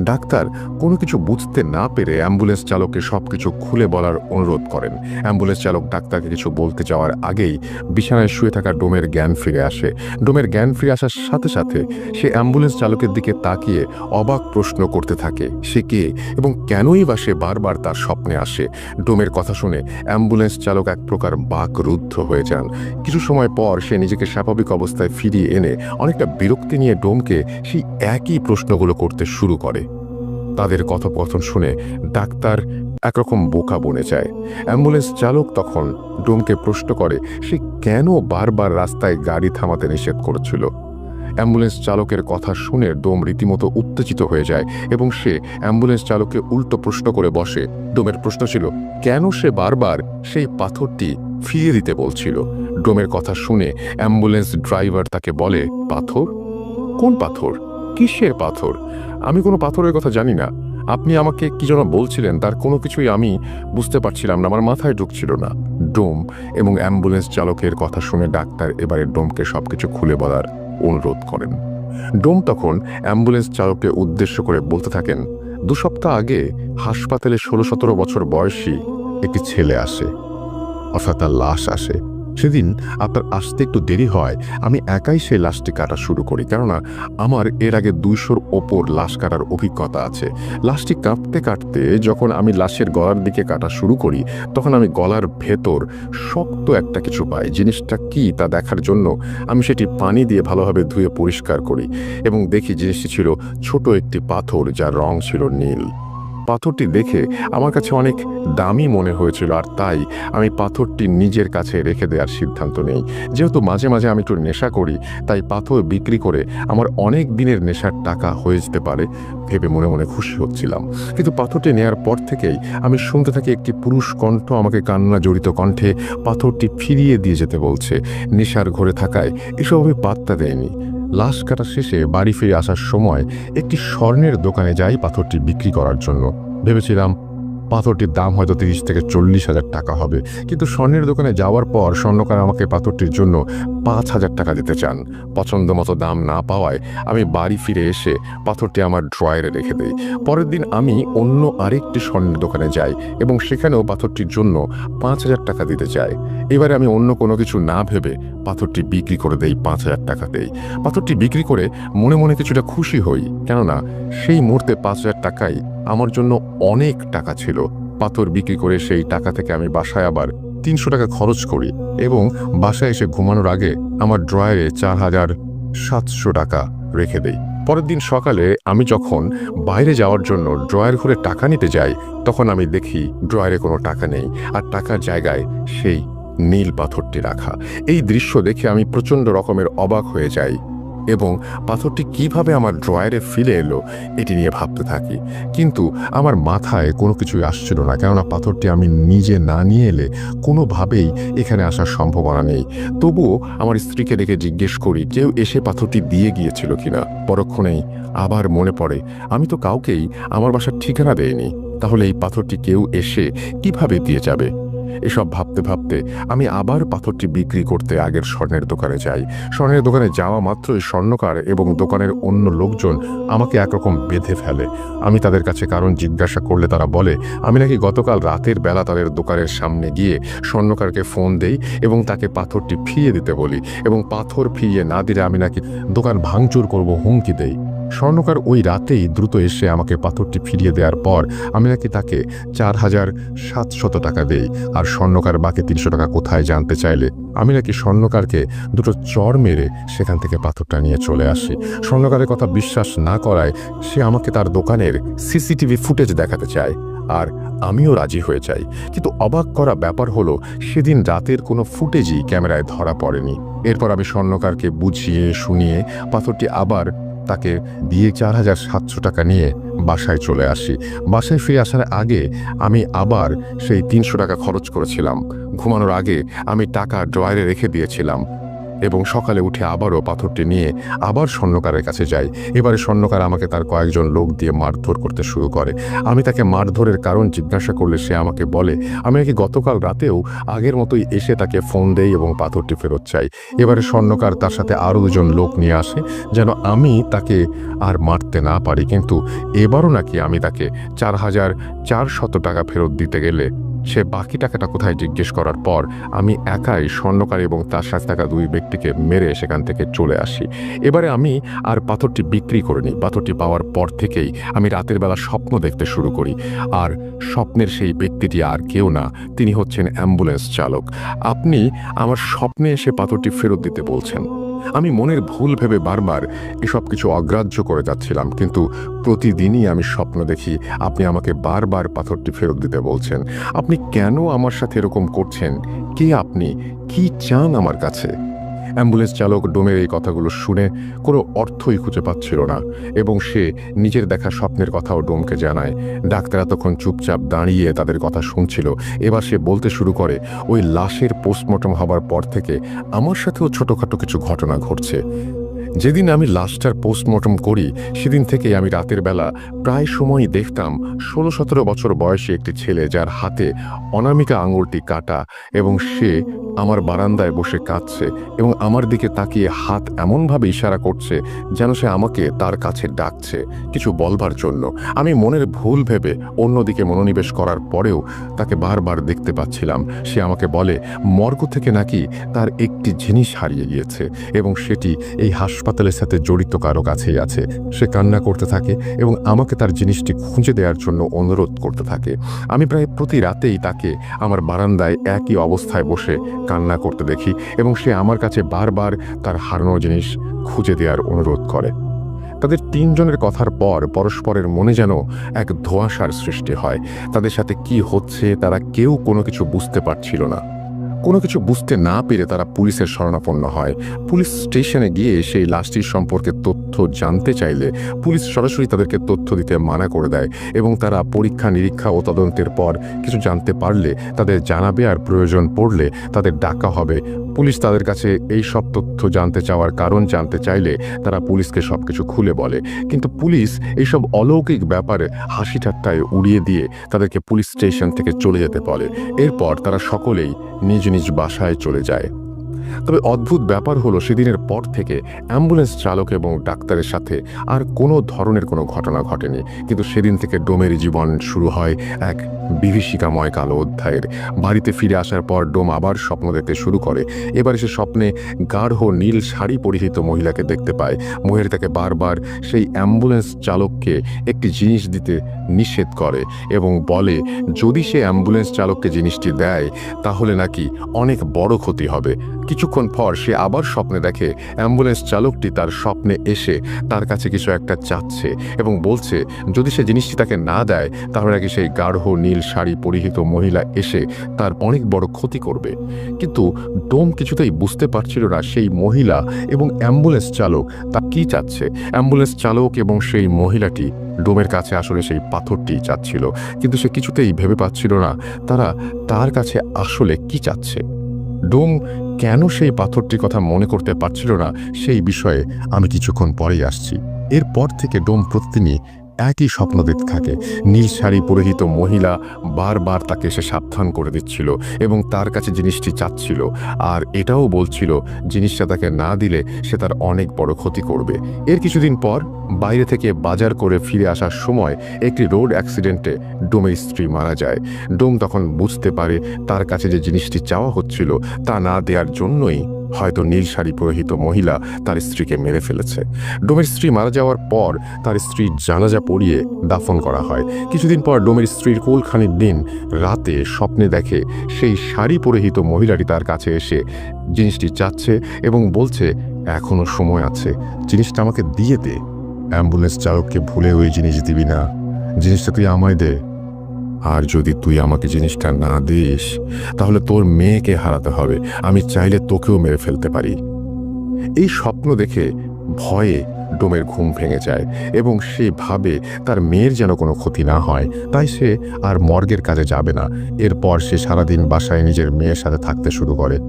ডাক্তার কোনো কিছু বুঝতে না পেরে অ্যাম্বুলেন্স চালককে সবকিছু খুলে বলার অনুরোধ করেন। অ্যাম্বুলেন্স চালক ডাক্তারকে কিছু বলতে যাওয়ার আগেই বিছানায় শুয়ে থাকা ডোমের জ্ঞান ফিরে আসে। ডোমের জ্ঞান ফিরে আসার সাথে সাথে সে অ্যাম্বুলেন্স চালকের দিকে তাকিয়ে অবাক প্রশ্ন করতে থাকে সে কে এবং কেনই বা সে বারবার তার স্বপ্নে আসে। ডোমের কথা শুনে অ্যাম্বুলেন্স চালক এক প্রকার বাকরুদ্ধ হয়ে যান। কিছু সময় পর সে নিজেকে স্বাভাবিক অবস্থায় ফিরিয়ে এনে অনেকটা বিরক্তি নিয়ে ডোমকে সেই একই প্রশ্নগুলো করতে শুরু করে। তাদের কথোপকথন শুনে ডাক্তার একরকম বোকা বনে যায়। অ্যাম্বুলেন্স চালক তখন ডোমকে প্রশ্ন করে সে কেন বারবার রাস্তায় গাড়ি থামাতে নিষেধ করেছিল। অ্যাম্বুলেন্স চালকের কথা শুনে ডোম রীতিমতো উত্তেজিত হয়ে যায় এবং সে অ্যাম্বুলেন্স চালককে উল্টো প্রশ্ন করে বসে। ডোমের প্রশ্ন ছিল কেন সে বারবার সেই পাথরটি ফিরিয়ে দিতে বলছিল। ডোমের কথা শুনে অ্যাম্বুলেন্স ড্রাইভার তাকে বলে পাথর? কোন পাথর? কিসের পাথর? আমি কোনো পাথরের কথা জানি না। আপনি আমাকে কি যেন বলছিলেন তার কোনো কিছুই আমি বুঝতে পারছিলাম না, আমার মাথায় ঢুকছিল না। ডোম এবং অ্যাম্বুলেন্স চালকের কথা শুনে ডাক্তার এবারে ডোমকে সবকিছু খুলে বলার অনুরোধ করেন। ডোম তখন অ্যাম্বুলেন্স চালককে উদ্দেশ্য করে বলতে থাকেন 2 সপ্তাহ আগে হাসপাতালে 16-17 বছর বয়সী একটি ছেলে আসে, অর্থাৎ তার লাশ আসে। সেদিন আপনার আসতে একটু দেরি হয়, আমি একাই সেই লাশটি কাটা শুরু করি, কেননা আমার এর আগে 200-র ওপর লাশ কাটার অভিজ্ঞতা আছে। লাশটি কাটতে কাটতে যখন আমি লাশের গলার দিকে কাটা শুরু করি তখন আমি গলার ভেতর শক্ত একটা কিছু পাই। জিনিসটা কি তা দেখার জন্য আমি সেটি পানি দিয়ে ভালোভাবে ধুয়ে পরিষ্কার করি এবং দেখি জিনিসটি ছিল ছোট একটি পাথর যার রং ছিল নীল। পাথরটি দেখে আমার কাছে অনেক দামি মনে হয়েছিল, আর তাই আমি পাথরটি নিজের কাছে রেখে দেওয়ার সিদ্ধান্ত নেই। যেহেতু মাঝে মাঝে আমি একটু নেশা করি, তাই পাথর বিক্রি করে আমার অনেক দিনের নেশার টাকা হয়ে যেতে পারে ভেবে মনে মনে খুশি হচ্ছিলাম। কিন্তু পাথরটি নেয়ার পর থেকেই আমি শুনতে থাকি একটি পুরুষ কণ্ঠ আমাকে কান্না জড়িত কণ্ঠে পাথরটি ফিরিয়ে দিয়ে যেতে বলছে। নেশার ঘরে থাকায় এসব আমি পাত্তা দেয়নি। লাশ কাটা শেষে বাড়ি ফিরে আসার সময় একটি স্বর্ণের দোকানে যাই পাথরটি বিক্রি করার জন্য। ভেবেছিলাম পাথরটির দাম হয়তো 30 থেকে 40,000 টাকা হবে। কিন্তু স্বর্ণের দোকানে যাওয়ার পর স্বর্ণকার আমাকে পাথরটির জন্য 5,000 টাকা দিতে চান। পছন্দ মতো দাম না পাওয়ায় আমি বাড়ি ফিরে এসে পাথরটি আমার ড্রয়ারে রেখে দিই। পরের দিন আমি অন্য আরেকটি স্বর্ণের দোকানে যাই এবং সেখানেও পাথরটির জন্য 5,000 টাকা দিতে চাই। এবারে আমি অন্য কোনো কিছু না ভেবে পাথরটি বিক্রি করে দেই 5,000 টাকাতেই। পাথরটি বিক্রি করে মনে মনে কিছুটা খুশি হই, কেননা সেই মুহূর্তে 5,000 টাকাই আমার জন্য অনেক টাকা ছিল। পাথর বিক্রি করে সেই টাকা থেকে আমি বাসায় আবার 300 টাকা খরচ করি এবং বাসায় এসে ঘুমানোর আগে আমার ড্রয়ারে 4,700 টাকা রেখে দেই। পরের দিন সকালে আমি যখন বাইরে যাওয়ার জন্য ড্রয়ার ঘুরে টাকা নিতে যাই, তখন আমি দেখি ড্রয়ারে কোনো টাকা নেই, আর টাকার জায়গায় সেই নীল পাথরটি রাখা। এই দৃশ্য দেখে আমি প্রচণ্ড রকমের অবাক হয়ে যাই এবং পাথরটি কিভাবে আমার ড্রয়ারে ফিরে এলো এটি নিয়ে ভাবতে থাকি। কিন্তু আমার মাথায় কোনো কিছুই আসছিল না, কেননা পাথরটি আমি নিজে না নিয়ে এলে কোনোভাবেই এখানে আসার সম্ভাবনা নেই। তবুও আমার স্ত্রীকে ডেকে জিজ্ঞেস করি কেউ এসে পাথরটি দিয়ে গিয়েছিল কিনা। পরক্ষণেই আবার মনে পড়ে আমি তো কাউকেই আমার বাসার ঠিকানা দেইনি, তাহলে এই পাথরটি কেউ এসে কিভাবে দিয়ে যাবে। এসব ভাবতে ভাবতে আমি আবার পাথরটি বিক্রি করতে আগের স্বর্ণের দোকানে যাই। স্বর্ণের দোকানে যাওয়া মাত্রই স্বর্ণকার এবং দোকানের অন্য লোকজন আমাকে একরকম বেঁধে ফেলে। আমি তাদের কাছে কারণ জিজ্ঞাসা করলে তারা বলে আমি নাকি গতকাল রাতের বেলা তাদের দোকানের সামনে গিয়ে স্বর্ণকারকে ফোন দেই এবং তাকে পাথরটি ফিরিয়ে দিতে বলি, এবং পাথর ফিরিয়ে না দিলে আমি নাকি দোকান ভাঙচুর করব হুমকি দেই। স্বর্ণকার ওই রাতেই দ্রুত এসে আমাকে পাথরটি ফিরিয়ে দেওয়ার পর আমি নাকি তাকে 4,700 টাকা দেই। আর স্বর্ণকার বাকি 300 টাকা কোথায় জানতে চাইলে আমি নাকি স্বর্ণকারকে দুটো চড় মেরে সেখান থেকে পাথরটা নিয়ে চলে আসি। স্বর্ণকারের কথা বিশ্বাস না করায় সে আমাকে তার দোকানের সিসিটিভি ফুটেজ দেখাতে চায়, আর আমিও রাজি হয়ে যাই। কিন্তু অবাক করা ব্যাপার হলো সেদিন রাতের কোনো ফুটেজই ক্যামেরায় ধরা পড়েনি। এরপর আমি স্বর্ণকারকে বুঝিয়ে শুনিয়ে পাথরটি আবার তাকে দিয়ে 4,700 টাকা নিয়ে বাসায় চলে আসি। বাসায় ফিরে আসার আগে আমি আবার সেই 300 টাকা খরচ করেছিলাম। ঘুমানোর আগে আমি টাকা ড্রয়ারে রেখে দিয়েছিলাম এবং সকালে উঠে আবারও পাথরটি নিয়ে আবার স্বর্ণকারের কাছে যাই। এবারে স্বর্ণকার আমাকে তার কয়েকজন লোক দিয়ে মারধর করতে শুরু করে। আমি তাকে মারধরের কারণ জিজ্ঞাসা করলে সে আমাকে বলে আমি নাকি গতকাল রাতেও আগের মতোই এসে তাকে ফোন দেই এবং পাথরটি ফেরত চাই। এবারে স্বর্ণকার তার সাথে আরও 2জন লোক নিয়ে আসে যেন আমি তাকে আর মারতে না পারি, কিন্তু এবারও নাকি আমি তাকে 4,400 টাকা ফেরত দিতে গেলে সে বাকি টাকাটা কোথায় জিজ্ঞেস করার পর আমি একাই স্বর্ণকার এবং তার সাথে থাকা 2 ব্যক্তিকে মেরে সেখান থেকে চলে আসি। এবারে আমি আর পাথরটি বিক্রি করিনি। পাথরটি পাওয়ার পর থেকেই আমি রাতের বেলা স্বপ্ন দেখতে শুরু করি, আর স্বপ্নের সেই ব্যক্তিটি আর কেউ না, তিনি হচ্ছেন অ্যাম্বুলেন্স চালক। আপনি আমার স্বপ্নে এসে পাথরটি ফেরত দিতে বলছেন। আমি মনের ভুল ভেবে বারবার এসব কিছু অগ্রাহ্য করে যাচ্ছিলাম, কিন্তু প্রতিদিনই আমি স্বপ্ন দেখি আপনি আমাকে বারবার পাথরটি ফেরত দিতে বলছেন। আপনি কেন আমার সাথে এরকম করছেন? কে আপনি? কি চান আমার কাছে? অ্যাম্বুলেন্স চালক ডোমের এই কথাগুলো শুনে কোনো অর্থই খুঁজে পাচ্ছিল না এবং সে নিজের দেখা স্বপ্নের কথাও ডোমকে জানায়। ডাক্তার তখন চুপচাপ দাঁড়িয়ে তাদের কথা শুনছিল। এবার সে বলতে শুরু করে ওই লাশের পোস্টমর্টম হবার পর থেকে আমার সাথেও ছোটোখাটো কিছু ঘটনা ঘটছে। যেদিন আমি লাশটার পোস্টমর্টম করি সেদিন থেকেই আমি রাতের বেলা প্রায় সময়ই দেখতাম 16-17 বছর বয়সী একটি ছেলে, যার হাতে অনামিকা আঙুলটি কাটা, এবং সে আমার বারান্দায় বসে কাঁদছে এবং আমার দিকে তাকিয়ে হাত এমনভাবে ইশারা করছে যেন সে আমাকে তার কাছে ডাকছে কিছু বলবার জন্য। আমি মনের ভুল ভেবে অন্যদিকে মনোনিবেশ করার পরেও তাকে বারবার দেখতে পাচ্ছিলাম। সে আমাকে বলে মর্গ থেকে নাকি তার একটি জিনিস হারিয়ে গিয়েছে এবং সেটি এই হাসপাতালের সাথে জড়িত কারো কাছেই আছে। সে কান্না করতে থাকে এবং আমাকে তার জিনিসটি খুঁজে দেওয়ার জন্য অনুরোধ করতে থাকে। আমি প্রায় প্রতি রাতেই তাকে আমার বারান্দায় একই অবস্থায় বসে কান্না করতে দেখি এবং সে আমার কাছে বারবার তার হারানো জিনিস খুঁজে দেওয়ার অনুরোধ করে। তাদের 3 জনের কথার পর পরস্পরের মনে যেন এক ধোঁয়াশার সৃষ্টি হয়। তাদের সাথে কি হচ্ছে তারা কেউ কোনো কিছু বুঝতে পারছিল না। কোনো কিছু বুঝতে না পেরে তারা পুলিশের শরণাপন্ন হয়। পুলিশ স্টেশনে গিয়ে সেই লাশটির সম্পর্কে তথ্য জানতে চাইলে পুলিশ সরাসরি তাদেরকে তথ্য দিতে মানা করে দেয় এবং তারা পরীক্ষা নিরীক্ষা ও তদন্তের পর কিছু জানতে পারলে তাদের জানাবে, আর প্রয়োজন পড়লে তাদের ডাকা হবে পুলিশ তাদের কাছে এই সব তথ্য জানতে চাওয়ার কারণ জানতে চাইলে তারা পুলিশকে সবকিছু খুলে বলে, কিন্তু পুলিশ এইসব অলৌকিক ব্যাপারে হাসি ঠাট্টায় উড়িয়ে দিয়ে তাদেরকে পুলিশ স্টেশন থেকে চলে যেতে বলে। এরপর তারা সকলেই নিজ নিজ বাসায় চলে যায়। তবে অদ্ভুত ব্যাপার হলো, সেদিনের পর থেকে অ্যাম্বুলেন্স চালক এবং ডাক্তারের সাথে আর কোনো ধরনের কোনো ঘটনা ঘটেনি, কিন্তু সেদিন থেকে ডোমের জীবন শুরু হয় এক বিভীষিকাময় কালো অধ্যায়ের। বাড়িতে ফিরে আসার পর ডোম আবার স্বপ্ন দেখতে শুরু করে। এবারে সে স্বপ্নে গাঢ় নীল শাড়ি পরিহিত মহিলাকে দেখতে পায়। মহিলা তাকে বারবার সেই অ্যাম্বুলেন্স চালককে একটি জিনিস দিতে নিষেধ করে এবং বলে যদি সে অ্যাম্বুলেন্স চালককে জিনিসটি দেয় তাহলে নাকি অনেক বড় ক্ষতি হবে। কিছুক্ষণ পর সে আবার স্বপ্নে দেখে অ্যাম্বুলেন্স চালকটি তার স্বপ্নে এসে তার কাছে কিছু একটা চাচ্ছে এবং বলছে যদি সে জিনিসটি তাকে না দেয় তাহলে নাকি সেই গাঢ় নীল শাড়ি পরিহিত মহিলা এসে তার অনেক বড় ক্ষতি করবে। কিন্তু ডোম কিছুতেই বুঝতে পারছিল না সেই মহিলা এবং অ্যাম্বুলেন্স চালক তা কি চাচ্ছে। অ্যাম্বুলেন্স চালক এবং সেই মহিলাটি ডোমের কাছে আসলে সেই পাথরটি চাচ্ছিল, কিন্তু সে কিছুতেই ভেবে পাচ্ছিল না তারা তার কাছে আসলে কি চাচ্ছে। ডোম কেন সেই পাথরটির কথা মনে করতে পারছিল না সেই বিষয়ে আমি কিছুক্ষণ পরেই আসছি। এরপর থেকে ডোম প্রতিদিনই একই স্বপ্ন দেখতে থাকে। নীল শাড়ি পরিহিত মহিলা বারবার তাকে এসে সাবধান করে দিচ্ছিল এবং তার কাছে জিনিসটি চাচ্ছিল, আর এটাও বলছিল জিনিসটা তাকে না দিলে সে তার অনেক বড় ক্ষতি করবে। এর কিছুদিন পর বাইরে থেকে বাজার করে ফিরে আসার সময় একটি রোড অ্যাক্সিডেন্টে ডোমের স্ত্রী মারা যায়। ডোম তখন বুঝতে পারে তার কাছে যে জিনিসটি চাওয়া হচ্ছিল তা না দেওয়ার জন্যই হয়তো নীল শাড়ি পরিহিত মহিলা তার স্ত্রীকে মেরে ফেলেছে। ডোমের স্ত্রী মারা যাওয়ার পর তার স্ত্রীর জানাজা পড়িয়ে দাফন করা হয়। কিছুদিন পর ডোমের স্ত্রীর কোলখানির দিন রাতে স্বপ্নে দেখে সেই শাড়ি পরিহিত মহিলাটি তার কাছে এসে জিনিসটি চাচ্ছে এবং বলছে এখনো সময় আছে, জিনিসটা আমাকে দিয়ে দে। অ্যাম্বুলেন্স চালককে ভুলে ওই জিনিস দিবি না, জিনিসটা তুই আমায় দে। আর যদি তুই আমাকে জিনিসটা না দিস তাহলে তোর মেয়েকে হারাতে হবে, আমি চাইলে তোকেও মেরে ফেলতে পারি। এই স্বপ্ন দেখে ভয়ে ডোমের ঘুম ভেঙে যায় এবং সে ভাবে তার মেয়ের যেন কোনো ক্ষতি না হয়, তাই সে আর মর্গের কাজে যাবে না। এরপর সে সারাদিন বাসায় নিজের মেয়ের সাথে থাকতে শুরু করে।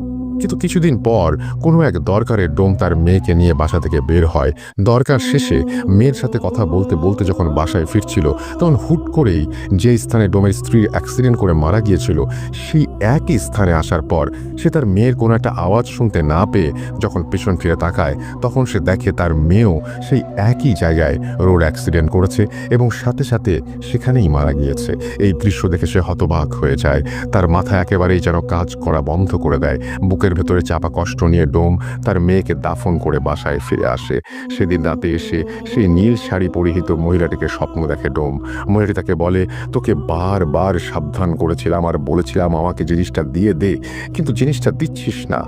কিন্তু কিছুদিন পর কোনো এক দরকারে ডোম তার মেয়েকে নিয়ে বাসা থেকে বের হয়। দরকার শেষে মেয়ের সাথে কথা বলতে বলতে যখন বাসায় ফিরছিল তখন হুট করেই যে স্থানে ডোমের স্ত্রীর অ্যাক্সিডেন্ট করে মারা গিয়েছিল সেই একই স্থানে আসার পর সে তার মেয়ের কোনো একটা আওয়াজ শুনতে না পেয়ে যখন পেছন ফিরে তাকায় তখন সে দেখে তার মেয়েও সেই একই জায়গায় রোড অ্যাক্সিডেন্ট করেছে এবং সাথে সাথে সেখানেই মারা গিয়েছে। এই দৃশ্য দেখে সে হতবাক হয়ে যায়, তার মাথা একেবারেই যেন কাজ করা বন্ধ করে দেয়। বুকের ভেতরে চাপা কষ্ট নিয়ে ডোম তার মেয়েকে দাফন করে বাসায় ফিরে আসে। সেদিন রাতে এসে সেই নীল শাড়ি পরিহিত মহিলাটিকে স্বপ্ন দেখে ডোম। মহিলাটি তাকে বলে তোকে বারবার সাবধান করেছিলাম আর বলেছিলাম আমাকে জিনিসটা দিয়ে দে, কিন্তু জিনিসটা দিচ্ছিস না।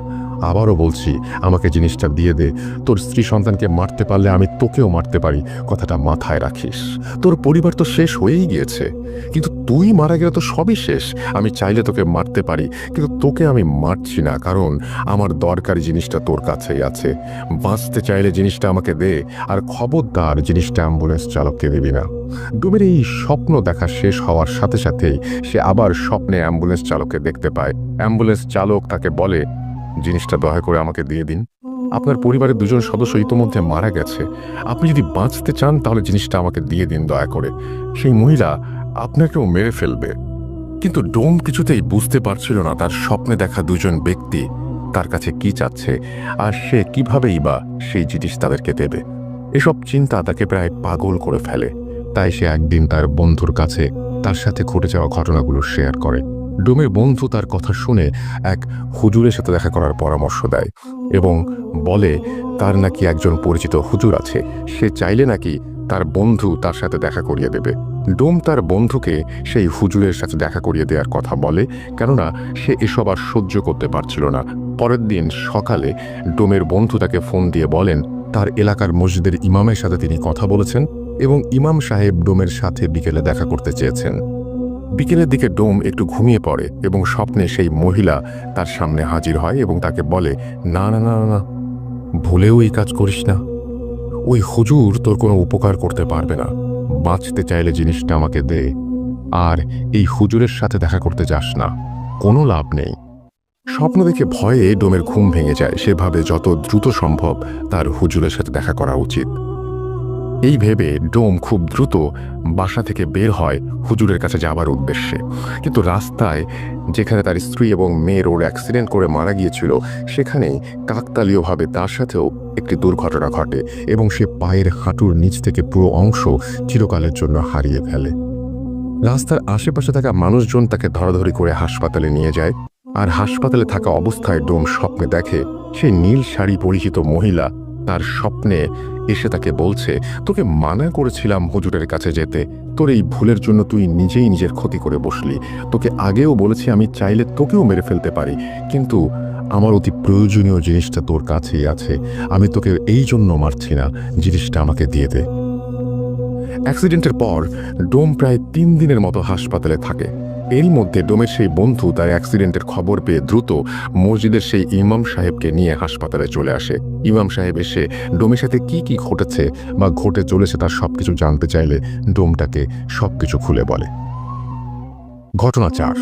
আবারও বলছি আমাকে জিনিসটা দিয়ে দে, তোর স্ত্রী সন্তানকে মারতে পারলে আমি তোকেও মারতে পারি, কথাটা মাথায় রাখিস। তোর পরিবার তো শেষ হয়েই গিয়েছে, কিন্তু তুই মারা গেলে তো সবই শেষ। আমি চাইলে তোকে মারতে পারি, কিন্তু তোকে আমি মারছি না, কারণ আমার দরকারি জিনিসটা তোর কাছেই আছে। বাঁচতে চাইলে জিনিসটা আমাকে দে, আর খবরদার জিনিসটা অ্যাম্বুলেন্স চালককে দিবি না। ডোমের এই স্বপ্ন দেখা শেষ হওয়ার সাথে সাথেই সে আবার স্বপ্নে অ্যাম্বুলেন্স চালককে দেখতে পায়। অ্যাম্বুলেন্স চালক তাকে বলে জিনিসটা দয়া করে আমাকে দিয়ে দিন, আপনার পরিবারের দুজন সদস্য ইতোমধ্যে মারা গেছে, আপনি যদি বাঁচতে চান তাহলে জিনিসটা আমাকে দিয়ে দিন দয়া করে, সেই মহিলা আপনাকেও মেরে ফেলবে। কিন্তু ডোম কিছুতেই বুঝতে পারছিল না তার স্বপ্নে দেখা দুজন ব্যক্তি তার কাছে কি চাচ্ছে আর সে কিভাবেই বা সেই জিনিস তাদেরকে দেবে। এসব চিন্তা তাকে প্রায় পাগল করে ফেলে। তাই সে একদিন তার বন্ধুর কাছে তার সাথে ঘটে যাওয়া ঘটনাগুলো শেয়ার করে। ডোমের বন্ধু তার কথা শুনে এক হুজুরের সাথে দেখা করার পরামর্শ দেয় এবং বলে তার নাকি একজন পরিচিত হুজুর আছে, সে চাইলে নাকি তার বন্ধু তার সাথে দেখা করিয়ে দেবে। ডোম তার বন্ধুকে সেই হুজুরের সাথে দেখা করিয়ে দেওয়ার কথা বলে, কেননা সে এসব আর সহ্য করতে পারছিল না। পরের দিন সকালে ডোমের বন্ধু তাকে ফোন দিয়ে বলেন তার এলাকার মসজিদের ইমামের সাথে তিনি কথা বলেছেন এবং ইমাম সাহেব ডোমের সাথে বিকেলে দেখা করতে চেয়েছেন। বিকেলের দিকে ডোম একটু ঘুমিয়ে পড়ে এবং স্বপ্নে সেই মহিলা তার সামনে হাজির হয় এবং তাকে বলে না না না না, ভুলেও এই কাজ করিস না, ওই হুজুর তোর কোনো উপকার করতে পারবে না, বাঁচতে চাইলে জিনিসটা আমাকে দে, আর এই হুজুরের সাথে দেখা করতে যাস না, কোনো লাভ নেই। স্বপ্ন দেখে ভয়ে ডোমের ঘুম ভেঙে যায়। সে ভাবে যত দ্রুত সম্ভব তার হুজুরের সাথে দেখা করা উচিত। এই ভেবে ডোম খুব দ্রুত বাসা থেকে বের হয় হুজুরের কাছে যাবার উদ্দেশ্যে। কিন্তু রাস্তায়, যেখানে তার স্ত্রী এবং মেয়ে রোড অ্যাক্সিডেন্ট করে মারা গিয়েছিল, সেখানেই কাকতালীয়ভাবে তার সাথেও একটি দুর্ঘটনা ঘটে এবং সে পায়ের হাঁটুর নিচ থেকে পুরো অংশ চিরকালের জন্য হারিয়ে ফেলে। রাস্তার আশেপাশে থাকা মানুষজন তাকে ধরাধরি করে হাসপাতালে নিয়ে যায়। আর হাসপাতালে থাকা অবস্থায় ডোম স্বপ্নে দেখে সেই নীল শাড়ি পরিহিত মহিলা তার স্বপ্নে এসে তাকে বলছে, তোকে মানা করেছিলাম হুজুরের কাছে যেতে, তোর এই ভুলের জন্য তুই নিজেই নিজের ক্ষতি করে বসলি। তোকে আগেও বলেছি আমি চাইলে তোকেও মেরে ফেলতে পারি, কিন্তু আমার অতি প্রয়োজনীয় জিনিসটা তোর কাছেই আছে, আমি তোকে এই জন্য মারছি না, জিনিসটা আমাকে দিয়ে দে। অ্যাক্সিডেন্টের পর ডোম প্রায় 3 দিনের মতো হাসপাতালে থাকে। এরই মধ্যে ডোমের সেই বন্ধু তার অ্যাক্সিডেন্টের খবর পেয়ে দ্রুত মসজিদের সেই ইমাম সাহেবকে নিয়ে হাসপাতালে চলে আসে। ইমাম সাহেব এসে ডোমের সাথে কি কি ঘটেছে বা ঘটে চলেছে তার সবকিছু জানতে চাইলে ডোমটাকে সবকিছু খুলে বলে। ঘটনা 4।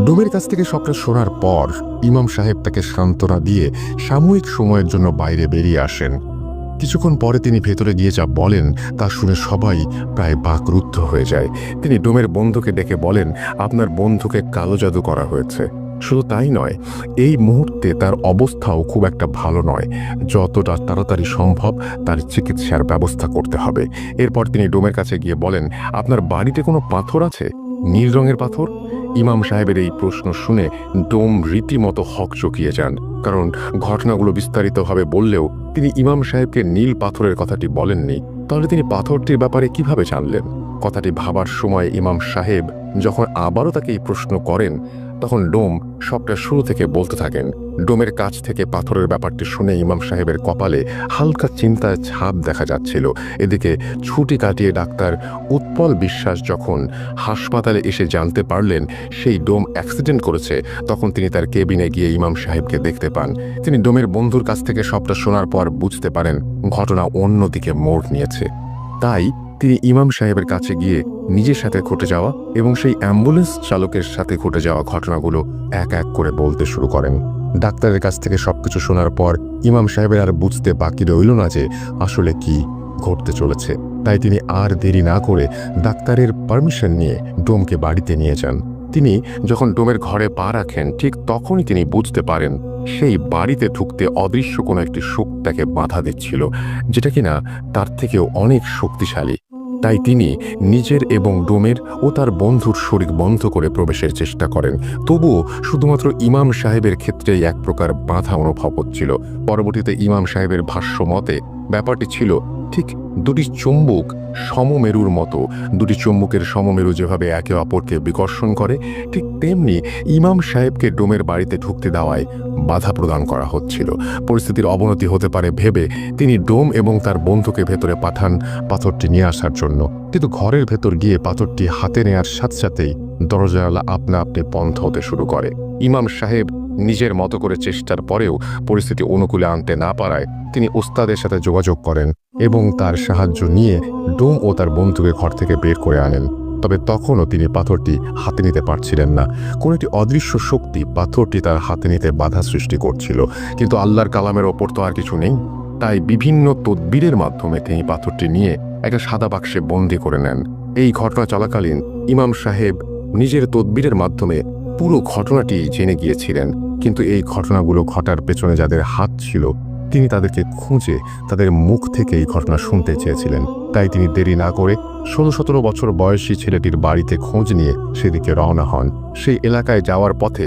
ডোমের কাছ থেকে সবটা শোনার পর ইমাম সাহেব তাকে সান্ত্বনা দিয়ে সাময়িক সময়ের জন্য বাইরে বেরিয়ে আসেন। কিছুক্ষণ পরে তিনি ভেতরে গিয়ে যা বলেন তা শুনে সবাই প্রায় বাকরুদ্ধ হয়ে যায়। তিনি ডোমের বন্ধুকে ডেকে বলেন, আপনার বন্ধুকে কালো জাদু করা হয়েছে। শুধু তাই নয়, এই মুহূর্তে তার অবস্থাও খুব একটা ভালো নয়, যতটা তাড়াতাড়ি সম্ভব তার চিকিৎসার ব্যবস্থা করতে হবে। এরপর তিনি ডোমের কাছে গিয়ে বলেন, আপনার বাড়িতে কোনো পাথর আছে, নীল রঙের পাথর? ইমাম সাহেবের এই প্রশ্ন শুনে ডোম রীতিমতো হকচকিয়ে যান, কারণ ঘটনাগুলো বিস্তারিতভাবে বললেও তিনি ইমাম সাহেবকে নীল পাথরের কথাটি বলেননি। তাহলে তিনি পাথরটির ব্যাপারে কিভাবে জানলেন? কথাটি ভাবার সময় ইমাম সাহেব যখন আবারও তাকে এই প্রশ্ন করেন, তখন ডোম সবটা শুরু থেকে বলতে থাকেন। ডোমের কাছ থেকে পাথরের ব্যাপারটি শুনে ইমাম সাহেবের কপালে হালকা চিন্তার ছাপ দেখা যাচ্ছিল। এদিকে ছুটি কাটিয়ে ডাক্তার উৎপল বিশ্বাস যখন হাসপাতালে এসে জানতে পারলেন সেই ডোম অ্যাক্সিডেন্ট করেছে, তখন তিনি তার কেবিনে গিয়ে ইমাম সাহেবকে দেখতে পান। তিনি ডোমের বন্ধুর কাছ থেকে সবটা শোনার পর বুঝতে পারেন ঘটনা অন্যদিকে মোড় নিয়েছে। তাই তিনি ইমাম সাহেবের কাছে গিয়ে নিজের সাথে ঘটে যাওয়া এবং সেই অ্যাম্বুলেন্স চালকের সাথে ঘটে যাওয়া ঘটনাগুলো এক এক করে বলতে শুরু করেন। ডাক্তারের কাছ থেকে সবকিছু শোনার পর ইমাম সাহেবের আর বুঝতে বাকি রইল না যে আসলে কি ঘটতে চলেছে। তাই তিনি আর দেরি না করে ডাক্তারের পারমিশন নিয়ে ডোমকে বাড়িতে নিয়ে যান। তিনি যখন ডোমের ঘরে পা রাখেন, ঠিক তখনই তিনি বুঝতে পারেন সেই বাড়িতে ঢুকতে অদৃশ্য কোনো একটি শক্তি তাকে বাধা দিচ্ছিল, যেটা কিনা তার থেকেও অনেক শক্তিশালী। তাই তিনি নিজের এবং ডোমের ও তার বন্ধুর শরীর বন্ধ করে প্রবেশের চেষ্টা করেন। তবুও শুধুমাত্র ইমাম সাহেবের ক্ষেত্রেই এক প্রকার বাধা অনুভব হচ্ছিল। পরবর্তীতে ইমাম সাহেবের ভাষ্য মতে ব্যাপারটি ছিল ঠিক দুটি চুম্বক সমমেরুর মতো। দুটি চুম্বকের সমমেরু যেভাবে একে অপরকে বিকর্ষণ করে, ঠিক তেমনি ইমাম সাহেবকে ডোমের বাড়িতে ঢুকতে দেওয়ায় বাধা প্রদান করা হচ্ছিল। পরিস্থিতির অবনতি হতে পারে ভেবে তিনি ডোম এবং তার বন্ধুকে ভেতরে পাঠান পাথরটি নিয়ে আসার জন্য। কিন্তু ঘরের ভেতর গিয়ে পাথরটি হাতে নেয়ার সাথে সাথেই দরজাওয়ালা আপনা আপনি বন্ধ হতে শুরু করে। ইমাম সাহেব নিজের মতো করে চেষ্টার পরেও পরিস্থিতি অনুকূলে আনতে না পারায় তিনি ওস্তাদের সাথে যোগাযোগ করেন এবং তার সাহায্য নিয়ে ডোম ও তার বন্ধুকে ঘর থেকে বের করে আনেন। তবে তখনও তিনি পাথরটি হাতে নিতে পারছিলেন না। কোনো একটি অদৃশ্য শক্তি পাথরটি তার হাতে নিতে বাধা সৃষ্টি করছিল। কিন্তু আল্লাহর কালামের ওপর তো আর কিছু নেই, তাই বিভিন্ন তদবিরের মাধ্যমে তিনি পাথরটি নিয়ে একটা সাদা বাক্সে বন্দি করে নেন। এই ঘটনা চলাকালীন ইমাম সাহেব নিজের তদবিরের মাধ্যমে পুরো ঘটনাটি জেনে গিয়েছিলেন। কিন্তু এই ঘটনাগুলো ঘটার পেছনে যাদের হাত ছিল, তিনি তাদেরকে খুঁজে তাদের মুখ থেকে এই ঘটনা শুনতে চেয়েছিলেন। তাই তিনি দেরি না করে 16-17 বছর বয়সী ছেলেটির বাড়িতে খোঁজ নিয়ে সেদিকে রওনা হন। সেই এলাকায় যাওয়ার পথে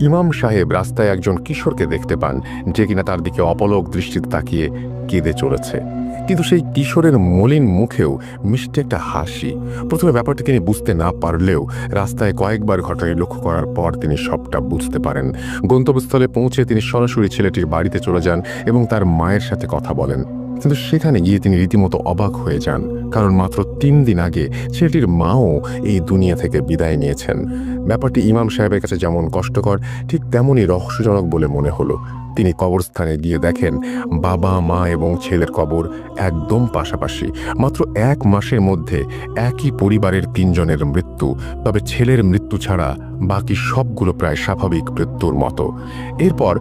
ইমাম সাহেব রাস্তায় একজন কিশোরকে দেখতে পান, যে কিনা তার দিকে অপলক দৃষ্টিতে তাকিয়ে কেঁদে চলেছে। কিন্তু সেই কিশোরের মলিন মুখেও মিষ্টি একটা হাসি। প্রথমে ব্যাপারটি তিনি বুঝতে না পারলেও রাস্তায় কয়েকবার ঘটনাটি লক্ষ্য করার পর তিনি সবটা বুঝতে পারেন। গন্তব্যস্থলে পৌঁছে তিনি সরাসরি ছেলেটির বাড়িতে চলে যান এবং তার মায়ের সাথে কথা বলেন। কিন্তু সেখানে গিয়ে তিনি রীতিমতো অবাক হয়ে যান, কারণ মাত্র 3 দিন আগে ছেলেটির মাও এই দুনিয়া থেকে বিদায় নিয়েছেন। ব্যাপারটি ইমাম সাহেবের কাছে যেমন কষ্টকর, ঠিক তেমনই রহস্যজনক বলে মনে হলো। তিনি কবরস্থানে গিয়ে দেখেন বাবা, মা এবং ছেলের কবর একদম পাশাপাশি। মাত্র 1 মাসের মধ্যে একই পরিবারের 3 জনের মৃত্যু। তবে ছেলের মৃত্যু ছাড়া বাকি সবগুলো প্রায় স্বাভাবিক মৃত্যুর মতো। এরপর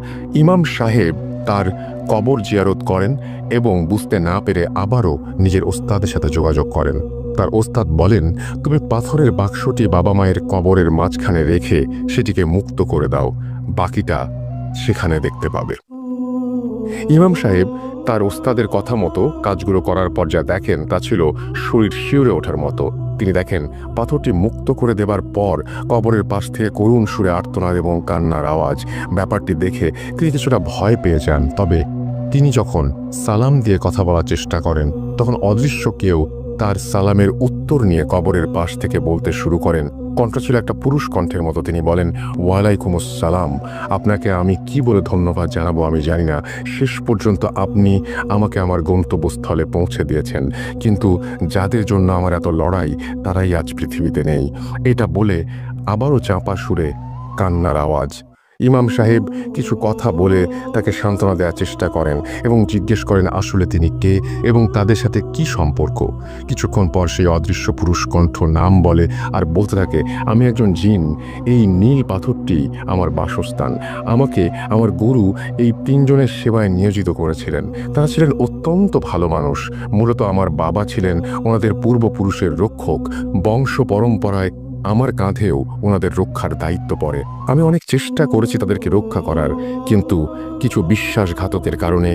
ইমাম সাহেব তার কবর জিয়ারত করেন এবং বুঝতে না পেরে আবারও নিজের ওস্তাদের সাথে যোগাযোগ করেন। তার ওস্তাদ বলেন, তুমি পাথরের বাক্সটি বাবা মায়ের কবরের মাঝখানে রেখে সেটিকে মুক্ত করে দাও, বাকিটা সেখানে দেখতে পাবে। ইমাম সাহেব তার ওস্তাদের কথা মতো কাজগুলো করার পর যা দেখেন তা ছিল শরীর শিউরে ওঠার মতো। তিনি দেখেন পাথরটি মুক্ত করে দেবার পর কবরের পাশ থেকে করুণ সুরে আর্তনাদ এবং কান্নার আওয়াজ। ব্যাপারটি দেখে তিনি কিছুটা ভয় পেয়ে যান। তবে তিনি যখন সালাম দিয়ে কথা বলার চেষ্টা করেন তখন অদৃশ্য কেউ তার সালামের উত্তর নিয়ে কবরের পাশ থেকে বলতে শুরু করেন। কণ্ঠ ছিল একটা পুরুষ কণ্ঠের মতো। তিনি বলেন, ওয়ালাইকুম আসসালাম, আপনাকে আমি কি বলে ধন্যবাদ জানাবো আমি জানি না। শেষ পর্যন্ত আপনি আমাকে আমার গন্তব্যস্থলে পৌঁছে দিয়েছেন, কিন্তু যাদের জন্য আমার এত লড়াই তারাই আজ পৃথিবীতে নেই। এটা বলে আবারও চাপা সুরে কান্নার আওয়াজ। ইমাম সাহেব কিছু কথা বলে তাকে সান্ত্বনা দেওয়ার চেষ্টা করেন এবং জিজ্ঞেস করেন আসলে তিনি কে এবং তাদের সাথে কি সম্পর্ক। কিছুক্ষণ পর সেই অদৃশ্য পুরুষ কণ্ঠ নাম বলে আর বলতে থাকে, আমি একজন জিন, এই নীল পাথরটি আমার বাসস্থান। আমাকে আমার গুরু এই 3 জনের সেবায় নিয়োজিত করেছিলেন। তারা ছিলেন অত্যন্ত ভালো মানুষ। মূলত আমার বাবা ছিলেন ওনাদের পূর্বপুরুষের রক্ষক। বংশ পরম্পরায় আমার কাঁধেও ওনাদের রক্ষার দায়িত্ব পড়ে। আমি অনেক চেষ্টা করেছি তাদেরকে রক্ষা করার, কিন্তু কিছু বিশ্বাসঘাতকের কারণে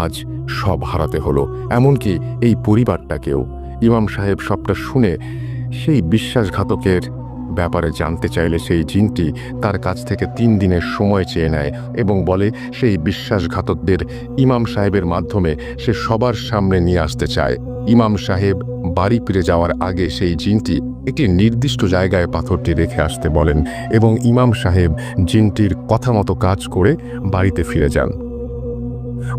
আজ সব হারাতে হলো, এমনকি এই পরিবারটাকেও। ইমাম সাহেব সবটা শুনে সেই বিশ্বাসঘাতকের ব্যাপারে জানতে চাইলে সেই জিনটি তার কাছ থেকে 3 দিনের সময় চেয়ে নেয় এবং বলে সেই বিশ্বাসঘাতকদের ইমাম সাহেবের মাধ্যমে সে সবার সামনে নিয়ে আসতে চায়। ইমাম সাহেব বাড়ি ফিরে যাওয়ার আগে সেই জিনটি একটি নির্দিষ্ট জায়গায় পাথরটি রেখে আসতে বলেন এবং ইমাম সাহেব জিনটির কথা মতো কাজ করে বাড়িতে ফিরে যান।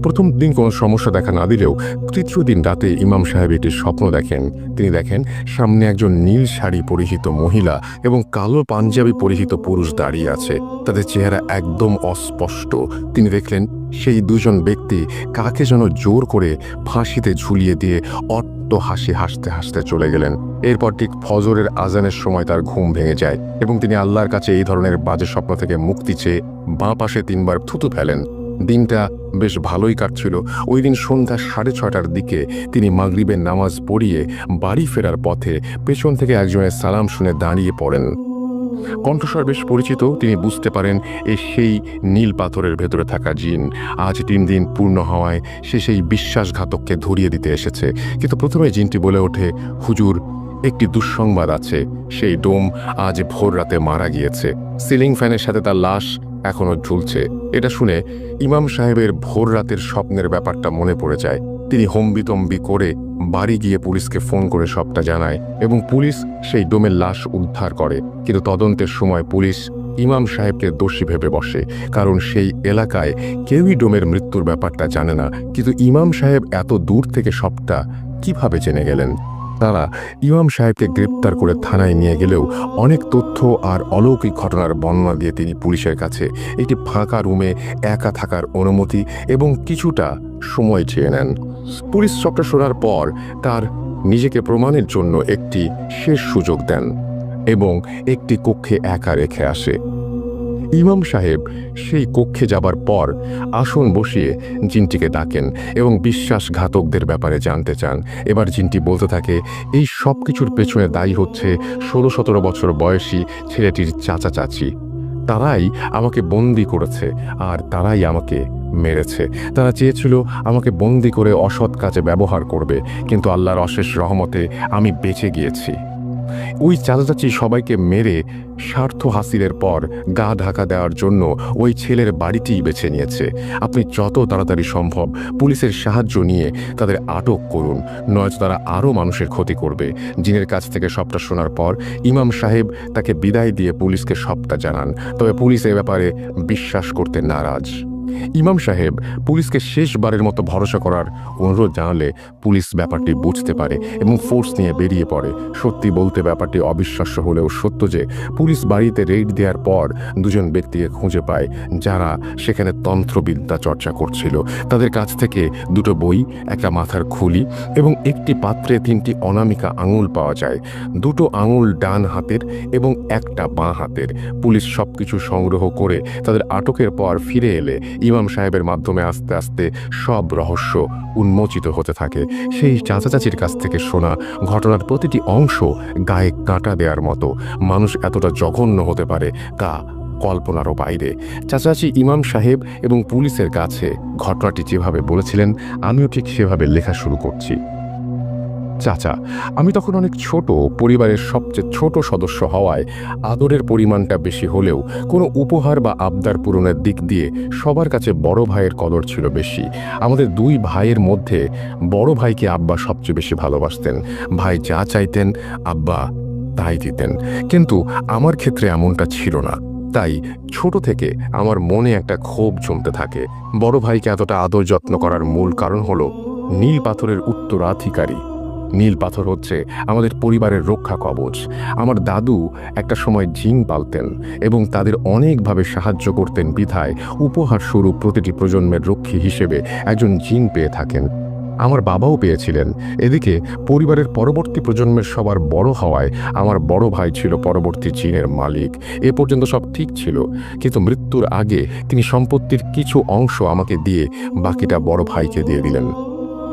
প্রথম দিন কোনো সমস্যা দেখা না দিলেও তৃতীয় দিন রাতে ইমাম সাহেব একটি স্বপ্ন দেখেন। তিনি দেখেন সামনে একজন নীল শাড়ি পরিহিত মহিলা এবং কালো পাঞ্জাবি পরিহিত পুরুষ দাঁড়িয়ে আছে। তাদের চেহারা একদম অস্পষ্ট। তিনি দেখলেন সেই 2 জন ব্যক্তি কাকে যেন জোর করে ফাঁসিতে ঝুলিয়ে দিয়ে অট্ট হাসি হাসতে হাসতে চলে গেলেন। এরপর ঠিক ফজরের আজানের সময় তার ঘুম ভেঙে যায় এবং তিনি আল্লাহর কাছে এই ধরনের বাজে স্বপ্ন থেকে মুক্তি চেয়ে বাঁ পাশে 3 বার থুতু ফেলেন। দিনটা বেশ ভালোই কাটছিল। ওই দিন সন্ধ্যা 6:30টার দিকে তিনি মাগরিবের নামাজ পড়িয়ে বাড়ি ফেরার পথে পেছন থেকে একজনের সালাম শুনে দাঁড়িয়ে পড়েন। কণ্ঠস্বর বেশ পরিচিত। তিনি বুঝতে পারেন সেই নীল পাথরের ভেতরে থাকা জিন। আজ 3 দিন পূর্ণ হওয়ায় সে সেই বিশ্বাসঘাতককে ধরিয়ে দিতে এসেছে। কিন্তু প্রথমে জিনটি বলে ওঠে, হুজুর, একটি দুঃসংবাদ আছে। সেই ডোম আজ ভোর রাতে মারা গিয়েছে। সিলিং ফ্যানের সাথে তার লাশ এখনো ঝুলছে। এটা শুনে ইমাম সাহেবের ভোর রাতের স্বপ্নের ব্যাপারটা মনে পড়ে যায়। তিনি হম্বিতম্বি করে বাড়ি গিয়ে পুলিশকে ফোন করে সবটা জানায় এবং পুলিশ সেই ডোমের লাশ উদ্ধার করে। কিন্তু তদন্তের সময় পুলিশ ইমাম সাহেবকে দোষী ভেবে বসে, কারণ সেই এলাকায় কেউই ডোমের মৃত্যুর ব্যাপারটা জানে না। কিন্তু ইমাম সাহেব এত দূর থেকে সবটা কিভাবে জেনে গেলেন? তারা ইমাম সাহেবকে গ্রেপ্তার করে থানায় নিয়ে গেলেও অনেক তথ্য আর অলৌকিক ঘটনার বর্ণনা দিয়ে তিনি পুলিশের কাছে একটি ফাঁকা রুমে একা থাকার অনুমতি এবং কিছুটা সময় চেয়ে নেন। পুলিশ সবটা শোনার পর তার নিজেকে প্রমাণের জন্য একটি শেষ সুযোগ দেন এবং একটি কক্ষে একা রেখে আসে। ইমাম সাহেব সেই কক্ষে যাবার পর আসন বসিয়ে জিনটিকে ডাকেন এবং বিশ্বাসঘাতকদের ব্যাপারে জানতে চান। এবার জিনটি বলতে থাকে, এই সব কিছুর পেছনে দায়ী হচ্ছে 16-17 বছর বয়সী ছেলেটির চাচা চাচি। তারাই আমাকে বন্দি করেছে আর তারাই আমাকে মেরেছে। তারা চেয়েছিল আমাকে বন্দি করে অসৎ কাজে ব্যবহার করবে, কিন্তু আল্লাহর অশেষ রহমতে আমি বেঁচে গিয়েছি। ওই চাচা চাচি সবাইকে মেরে স্বার্থ হাসিলের পর গা ঢাকা দেওয়ার জন্য ওই ছেলের বাড়িটিই বেছে নিয়েছে। আপনি যত তাড়াতাড়ি সম্ভব পুলিশের সাহায্য নিয়ে তাদের আটক করুন, নয়তো তারা আরও মানুষের ক্ষতি করবে। জিনের কাছ থেকে সবটা শোনার পর ইমাম সাহেব তাকে বিদায় দিয়ে পুলিশকে সবটা জানান। তবে পুলিশ এ ব্যাপারে বিশ্বাস করতে নারাজ। ইমাম সাহেব পুলিশকে শেষবারের মতো ভরসা করার অনুরোধ জানালে পুলিশ ব্যাপারটি বুঝতে পারে এবং ফোর্স নিয়ে বেরিয়ে পড়ে। সত্যি বলতে ব্যাপারটি অবিশ্বাস্য হলেও সত্য যে পুলিশ বাড়িতে রেড দেওয়ার পর দুজন ব্যক্তিকে খুঁজে পায় যারা সেখানে তন্ত্রবিদ্যা চর্চা করছিল। তাদের কাছ থেকে দুটো বই, একটা মাথার খুলি এবং একটি পাত্রে 3টি অনামিকা আঙুল পাওয়া যায়। দুটো আঙুল ডান হাতের এবং একটা বাঁ হাতের। পুলিশ সবকিছু সংগ্রহ করে তাদের আটকের পর ফিরে এলে ইমাম সাহেবের মাধ্যমে আস্তে আস্তে সব রহস্য উন্মোচিত হতে থাকে। সেই চাচা চাচির কাছ থেকে শোনা ঘটনার প্রতিটি অংশ গায়ে কাঁটা দেওয়ার মতো। মানুষ এতটা জঘন্য হতে পারে তা কল্পনারও বাইরে। চাচাচি ইমাম সাহেব এবং পুলিশের কাছে ঘটনাটি যেভাবে বলেছিলেন আমিও ঠিক সেভাবে লেখা শুরু করছি। চাচা, আমি তখন অনেক ছোট, পরিবারের সবচেয়ে ছোট সদস্য হওয়ায় আদরের পরিমাণটা বেশি হলেও কোনো উপহার বা আবদার পূরণের দিক দিয়ে সবার কাছে বড় ভাইয়ের কদর ছিল বেশি। আমাদের 2 ভাইয়ের মধ্যে বড় ভাইকে আব্বা সবচেয়ে বেশি ভালোবাসতেন। ভাই যা চাইতেন আব্বা তাই দিতেন, কিন্তু আমার ক্ষেত্রে এমনটা ছিল না। তাই ছোট থেকে আমার মনে একটা ক্ষোভ জমতে থাকে। বড় ভাইকে এতটা আদর যত্ন করার মূল কারণ হলো নীল পাথরের উত্তরাধিকারী। নীল পাথর হচ্ছে আমাদের পরিবারের রক্ষা কবচ। আমার দাদু একটা সময় জিন পালতেন এবং তাদের অনেকভাবে সাহায্য করতেন বিধায় উপহার স্বরূপ প্রতিটি প্রজন্মের রক্ষী হিসেবে একজন জিন পেয়ে থাকেন। আমার বাবাও পেয়েছিলেন। এদিকে পরিবারের পরবর্তী প্রজন্মের সবার বড় হওয়ায় আমার বড় ভাই ছিল পরবর্তী জিনের মালিক। এ পর্যন্ত সব ঠিক ছিল, কিন্তু মৃত্যুর আগে তিনি সম্পত্তির কিছু অংশ আমাকে দিয়ে বাকিটা বড় ভাইকে দিয়ে দিলেন।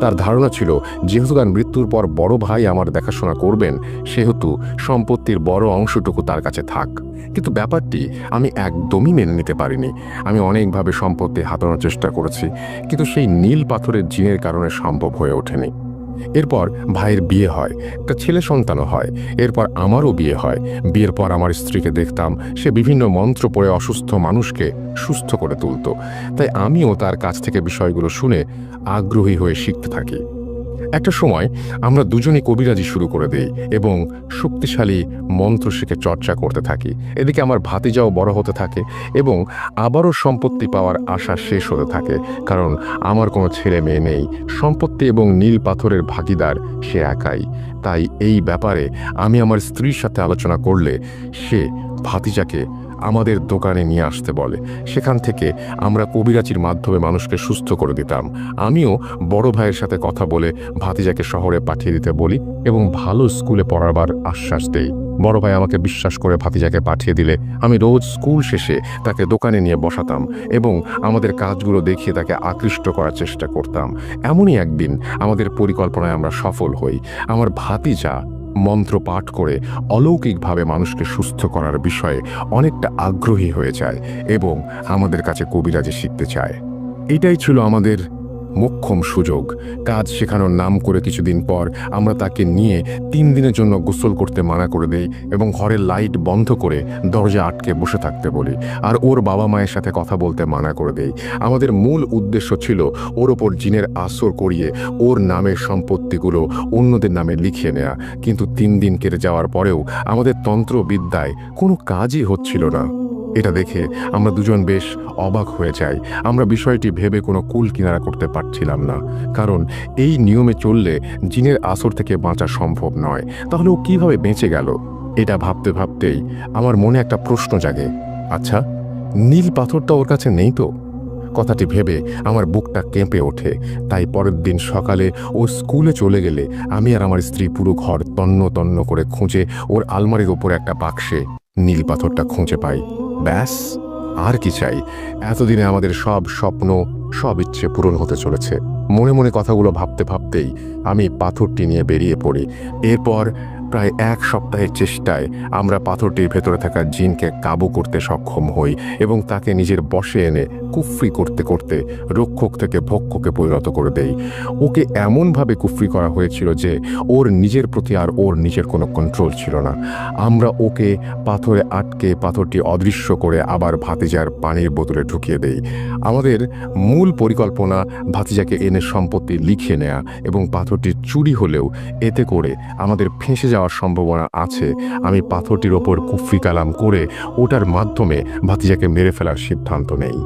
তার ধারণা ছিল যেহেতু তার মৃত্যুর পর বড় ভাই আমার দেখাশোনা করবেন, সেহেতু সম্পত্তির বড় অংশটুকু তার কাছে থাক। কিন্তু ব্যাপারটি আমি একদমই মেনে নিতে পারিনি। আমি অনেকভাবে সম্পত্তি হাতানোর চেষ্টা করেছি, কিন্তু সেই নীল পাথরের জিনের কারণে সম্ভব হয়ে ওঠেনি। এরপর ভাইয়ের বিয়ে হয়, একটা ছেলে সন্তানও হয়। এরপর আমারও বিয়ে হয়। বিয়ের পর আমার স্ত্রীকে দেখতাম সে বিভিন্ন মন্ত্র পড়ে অসুস্থ মানুষকে সুস্থ করে তুলত। তাই আমিও তার কাছ থেকে বিষয়গুলো শুনে আগ্রহী হয়ে শিখতে থাকি। একটা সময় আমরা দুজনই কবিরাজি শুরু করে দেই এবং শক্তিশালী মন্ত্র শিখে চর্চা করতে থাকি। এদিকে আমার ভাতিজাও বড় হতে থাকে এবং আবারও সম্পত্তি পাওয়ার আশা শেষ হতে থাকে, কারণ আমার কোনো ছেলে মেয়ে নেই। সম্পত্তি এবং নীল পাথরের ভাগিদার সে একাই। তাই এই ব্যাপারে আমি আমার স্ত্রীর সাথে আলোচনা করলে সে ভাতিজাকে আমাদের দোকানে নিয়ে আসতে বলে। সেখান থেকে আমরা কবিরাজির মাধ্যমে মানুষকে সুস্থ করে দিতাম। আমিও বড় ভাইয়ের সাথে কথা বলে ভাতিজাকে শহরে পাঠিয়ে দিতে বলি এবং ভালো স্কুলে পড়াবার আশ্বাস দেই। বড় ভাই আমাকে বিশ্বাস করে ভাতিজাকে পাঠিয়ে দিলে আমি রোজ স্কুল শেষে তাকে দোকানে নিয়ে বসাতাম এবং আমাদের কাজগুলো দেখিয়ে তাকে আকৃষ্ট করার চেষ্টা করতাম। এমনই একদিন আমাদের পরিকল্পনায় আমরা সফল হই। আমার ভাতিজা মন্ত্র পাঠ করে অলৌকিকভাবে মানুষকে সুস্থ করার বিষয়ে অনেকটা আগ্রহী হয়ে যায় এবং আমাদের কাছে কবিরাজি শিখতে চায়। এটাই ছিল আমাদের মোক্ষম সুযোগ। কাজ শেখানোর নাম করে কিছুদিন পর আমরা তাকে নিয়ে 3 দিনের জন্য গোসল করতে মানা করে দেই এবং ঘরের লাইট বন্ধ করে দরজা আটকে বসে থাকতে বলি, আর ওর বাবা মায়ের সাথে কথা বলতে মানা করে দেই। আমাদের মূল উদ্দেশ্য ছিল ওর ওপর জিনের আসর করিয়ে ওর নামের সম্পত্তিগুলো অন্যদের নামে লিখিয়ে নেয়া। কিন্তু 3 দিন কেটে যাওয়ার পরেও আমাদের তন্ত্রবিদ্যায় কোনো কাজই হচ্ছিল না। এটা দেখে আমরা দুজন বেশ অবাক হয়ে যাই। আমরা বিষয়টি ভেবে কোনো কুল কিনারা করতে পারছিলাম না, কারণ এই নিয়মে চললে জিনের আসর থেকে বাঁচা সম্ভব নয়। তাহলে ও কিভাবে বেঁচে গেল? এটা ভাবতে ভাবতেই আমার মনে একটা প্রশ্ন জাগে, আচ্ছা নীল পাথরটা ওর কাছে নেই তো? কথাটি ভেবে আমার বুকটা কেঁপে ওঠে। তাই পরের দিন সকালে ও স্কুলে চলে গেলে আমি আর আমার স্ত্রী পুরো ঘর তন্ন তন্ন করে খুঁজে ওর আলমারির ওপর একটা বাক্সে নীল পাথরটা খুঁজে পাই। ব্যাস, আর কি চাই? এতদিনে আমাদের সব স্বপ্ন, সব ইচ্ছে পূরণ হতে চলেছে। মনে মনে কথাগুলো ভাবতে ভাবতেই আমি পাথরটি নিয়ে বেরিয়ে পড়ি। এরপর প্রায় 1 সপ্তাহের চেষ্টায় আমরা পাথরটির ভেতরে থাকা জিনকে কাবু করতে সক্ষম হই এবং তাকে নিজের বশে এনে কুফরি করতে করতে রক্ষক থেকে ভক্ষকে পরিণত করে দেই। ওকে এমনভাবে কুফরি করা হয়েছিল যে ওর নিজের প্রতি আর ওর নিজের কোনো কন্ট্রোল ছিল না। আমরা ওকে পাথরে আটকে পাথরটি অদৃশ্য করে আবার ভাতিজার পানির বোতলে ঢুকিয়ে দেই। আমাদের মূল পরিকল্পনা ভাতিজাকে এনে সম্পত্তি লিখে নেয়া এবং পাথরটি চুরি হলেও এতে করে আমাদের ফেঁসে যাওয়ার সম্ভাবনা আছে। আমি পাথরটির ওপর কুফরি কালাম করে ওটার মাধ্যমে ভাতিজাকে মেরে ফেলার সিদ্ধান্ত নেই।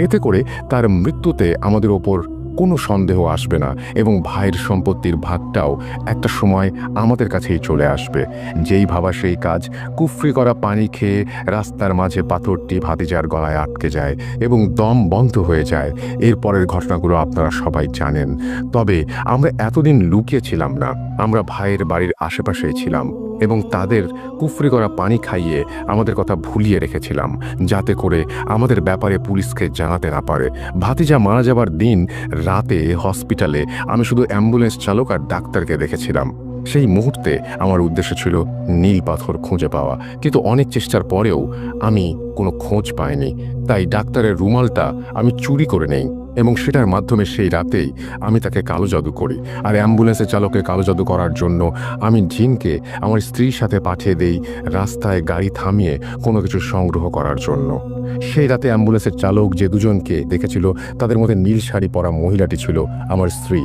এতে করে তার মৃত্যুতে আমাদের ওপর কোনো সন্দেহ আসবে না এবং ভাইয়ের সম্পত্তির ভাগটাও একটা সময় আমাদের কাছেই চলে আসবে। যেই ভাবা সেই কাজ। কুফরি করা পানি খেয়ে রাস্তার মাঝে পাথরটি ভাতিজার গলায় আটকে যায় এবং দম বন্ধ হয়ে যায়। এরপরের ঘটনাগুলো আপনারা সবাই জানেন। তবে আমরা এতদিন লুকিয়ে ছিলাম না, আমরা ভাইয়ের বাড়ির আশেপাশেই ছিলাম এবং তাদের কুফরি করা পানি খাইয়ে আমাদের কথা ভুলিয়ে রেখেছিলাম, যাতে করে আমাদের ব্যাপারে পুলিশকে জানাতে না পারে। ভাতিজা মারা যাবার দিন রাতে হসপিটালে আমি শুধু অ্যাম্বুলেন্স চালক আর ডাক্তারকে দেখেছিলাম। সেই মুহূর্তে আমার উদ্দেশ্য ছিল নীল পাথর খুঁজে পাওয়া, কিন্তু অনেক চেষ্টার পরেও আমি কোনো খোঁজ পাইনি। তাই ডাক্তারের রুমালটা আমি চুরি করে নেই এবং সেটার মাধ্যমে সেই রাতেই আমি তাকে কালো জাদু করি। আর অ্যাম্বুলেন্সের চালককে কালো জাদু করার জন্য আমি জিনকে আমার স্ত্রীর সাথে পাঠিয়ে দেই রাস্তায় গাড়ি থামিয়ে কোনো কিছু সংগ্রহ করার জন্য। সেই রাতে অ্যাম্বুলেন্সের চালক যে দুজনকে দেখেছিল তাদের মধ্যে নীল শাড়ি পরা মহিলাটি ছিল আমার স্ত্রী,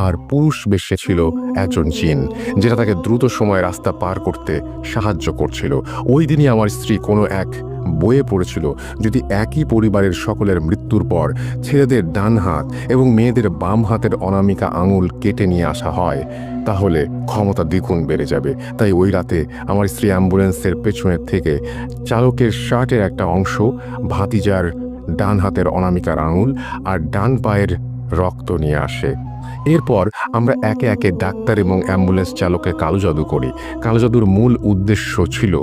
আর পুরুষ বেশে ছিল একজন জিন, যেটা তাকে দ্রুত সময়ে রাস্তা পার করতে সাহায্য করছিল। ওই দিনই আমার স্ত্রী কোনো এক বইয়ে পড়েছিল, যদি একই পরিবারের সকলের মৃত্যুর পর ছেলেদের ডান হাত এবং মেয়েদের বাম হাতের অনামিকা আঙুল কেটে নিয়ে আসা হয় তাহলে ক্ষমতা দ্বিগুণ বেড়ে যাবে। তাই ওই রাতে আমার স্ত্রী অ্যাম্বুলেন্সের পেছনের থেকে চালকের শার্টের একটা অংশ, ভাতিজার ডান হাতের অনামিকার আঙুল আর ডান পায়ের রক্ত নিয়ে আসে। এরপর আমরা একে একে ডাক্তার এবং অ্যাম্বুলেন্স চালককে কালো জাদু করি। কালো জাদুর মূল উদ্দেশ্য ছিল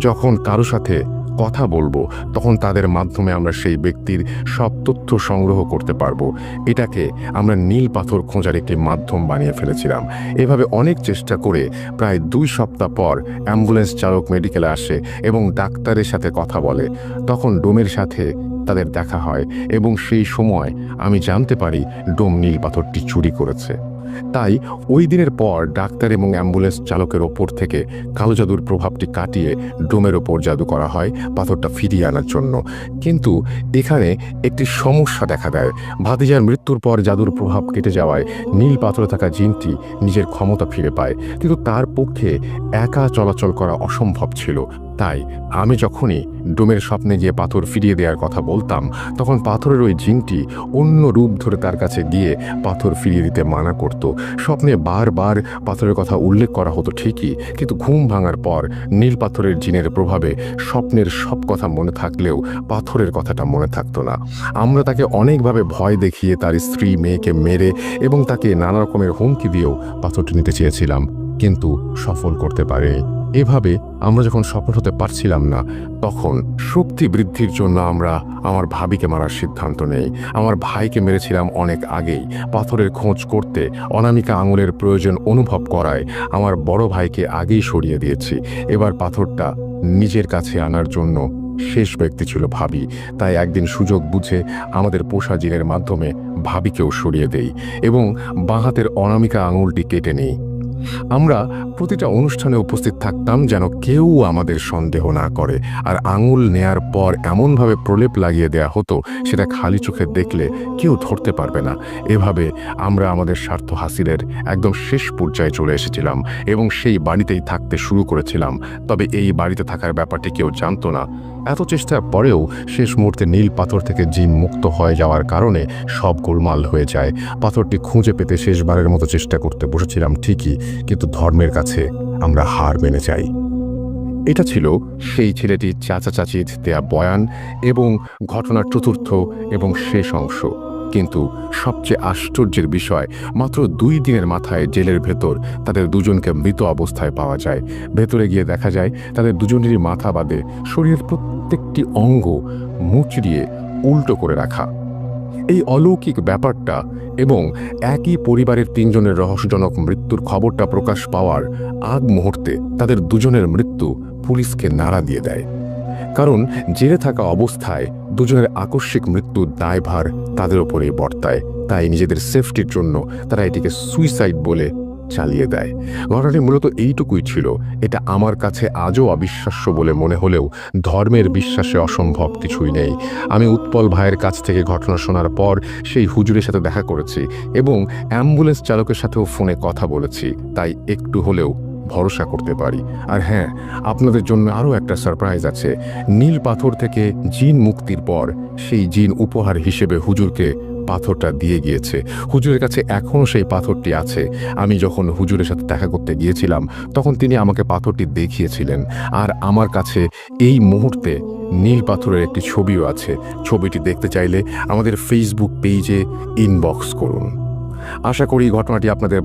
যখন কারো সাথে কথা বলবো তখন তাদের মাধ্যমে আমরা সেই ব্যক্তির সব তথ্য সংগ্রহ করতে পারবো। এটাকে আমরা নীল পাথর খোঁজার একটি মাধ্যম বানিয়ে ফেলেছিলাম। এভাবে অনেক চেষ্টা করে প্রায় 2 সপ্তাহ পর অ্যাম্বুলেন্স চালক মেডিকেলে আসে এবং ডাক্তারের সাথে কথা বলে। তখন ডোমের সাথে তাদের দেখা হয় এবং সেই সময় আমি জানতে পারি ডোম নীল পাথরটি চুরি করেছে। তাই ওই দিনের পর ডাক্তার এবং অ্যাম্বুলেন্স চালকের ওপর থেকে কালো জাদুর প্রভাবটি কাটিয়ে ডোমের ওপর জাদু করা হয় পাথরটা ফিরিয়ে আনার জন্য। কিন্তু এখানে একটি সমস্যা দেখা দেয়। ভাতিজার মৃত্যুর পর জাদুর প্রভাব কেটে যাওয়ায় নীল পাথরে থাকা জিনটি নিজের ক্ষমতা ফিরে পায়, কিন্তু তার পক্ষে একা চলাচল করা অসম্ভব ছিল। তাই আমি যখনই ডোমের স্বপ্নে গিয়ে পাথর ফিরিয়ে দেওয়ার কথা বলতাম তখন পাথরের ওই জিনটি অন্য রূপ ধরে তার কাছে গিয়ে পাথর ফিরিয়ে দিতে মানা করত। স্বপ্নে বারবার পাথরের কথা উল্লেখ করা হতো ঠিকই, কিন্তু ঘুম ভাঙার পর নীল পাথরের জিনের প্রভাবে স্বপ্নের সব কথা মনে থাকলেও পাথরের কথাটা মনে থাকতো না। আমরা তাকে অনেকভাবে ভয় দেখিয়ে তার স্ত্রী মেয়েকে মেরে এবং তাকে নানা রকমের হুমকি দিয়েও পাথরটি নিতে চেয়েছিলাম, কিন্তু সফল করতে পারিনি। এভাবে আমরা যখন সফল হতে পারছিলাম না তখন শক্তি বৃদ্ধির জন্য আমরা আমার ভাবিকে মারার সিদ্ধান্ত নেই। আমার ভাইকে মেরেছিলাম অনেক আগেই। পাথরের খোঁজ করতে অনামিকা আঙুলের প্রয়োজন অনুভব করায় আমার বড় ভাইকে আগেই সরিয়ে দিয়েছি। এবার পাথরটা নিজের কাছে আনার জন্য শেষ ব্যক্তি ছিল ভাবি। তাই একদিন সুযোগ বুঝে আমাদের পোষা জিনের মাধ্যমে ভাবিকেও সরিয়ে দেই এবং বাঁ হাতের অনামিকা আঙুলটি কেটে নিই। আমরা প্রতিটা অনুষ্ঠানে উপস্থিত থাকতাম যেন কেউ আমাদের সন্দেহ না করে, আর আঙুল নেয়ার পর এমনভাবে প্রলেপ লাগিয়ে দেয়া হতো সেটা খালি চোখে দেখলে কেউ ধরতে পারবে না। এভাবে আমরা আমাদের স্বার্থ হাসিলের একদম শেষ পর্যায়ে চলে এসেছিলাম এবং সেই বাড়িতেই থাকতে শুরু করেছিলাম। তবে এই বাড়িতে থাকার ব্যাপারটি কেউ জানতো না। এত চেষ্টার পরেও শেষ মুহূর্তে নীল পাথর থেকে জিন মুক্ত হয়ে যাওয়ার কারণে সব গোলমাল হয়ে যায়। পাথরটি খুঁজে পেতে শেষবারের মতো চেষ্টা করতে বসেছিলাম ঠিকই, কিন্তু ধর্মের কাছে আমরা হার মেনে যাই। এটা ছিল সেই ছেলেটির চাচা চাচির দেয়া বয়ান এবং ঘটনার চতুর্থ এবং শেষ অংশ। কিন্তু সবচেয়ে আশ্চর্যের বিষয়, মাত্র 2 দিনের মাথায় জেলের ভেতর তাদের দুজনকে মৃত অবস্থায় পাওয়া যায়। ভেতরে গিয়ে দেখা যায় তাদের দুজনেরই মাথা বাদে শরীরের প্রত্যেকটি অঙ্গ মুচড়িয়ে উল্টো করে রাখা। এই অলৌকিক ব্যাপারটা এবং একই পরিবারের 3 জনের রহস্যজনক মৃত্যুর খবরটা প্রকাশ পাওয়ার আগ মুহূর্তে তাদের দুজনের মৃত্যু পুলিশকে নাড়া দিয়ে দেয়। কারণ জেলে থাকা অবস্থায় দুজনের আকস্মিক মৃত্যুর দায়ভার তাদের ওপরেই বর্তায়। তাই নিজেদের সেফটির জন্য তারা এটিকে সুইসাইড বলে চালিয়ে দেয়। ঘটনাটি মূলত এইটুকুই ছিল। এটা আমার কাছে আজও অবিশ্বাস্য বলে মনে হলেও ধর্মের বিশ্বাসে অসম্ভব কিছুই নেই। আমি উৎপল ভাইয়ের কাছ থেকে ঘটনা শোনার পর সেই হুজুরের সাথে দেখা করেছি এবং অ্যাম্বুলেন্স চালকের সাথেও ফোনে কথা বলেছি। তাই একটু হলেও ভরসা করতে পারি। আর হ্যাঁ, আপনাদের জন্য আরও একটা সারপ্রাইজ আছে। নীল পাথর থেকে জিন মুক্তির পর সেই জিন উপহার হিসেবে হুজুরকে পাথরটা দিয়ে গিয়েছে। হুজুরের কাছে এখনও সেই পাথরটি আছে। আমি যখন হুজুরের সাথে দেখা করতে গিয়েছিলাম তখন তিনি আমাকে পাথরটি দেখিয়েছিলেন। আর আমার কাছে এই মুহূর্তে নীল পাথরের একটি ছবিও আছে। ছবিটি দেখতে চাইলে আমাদের ফেসবুক পেজে ইনবক্স করুন। আশা করি ঘটনাটি আপনাদের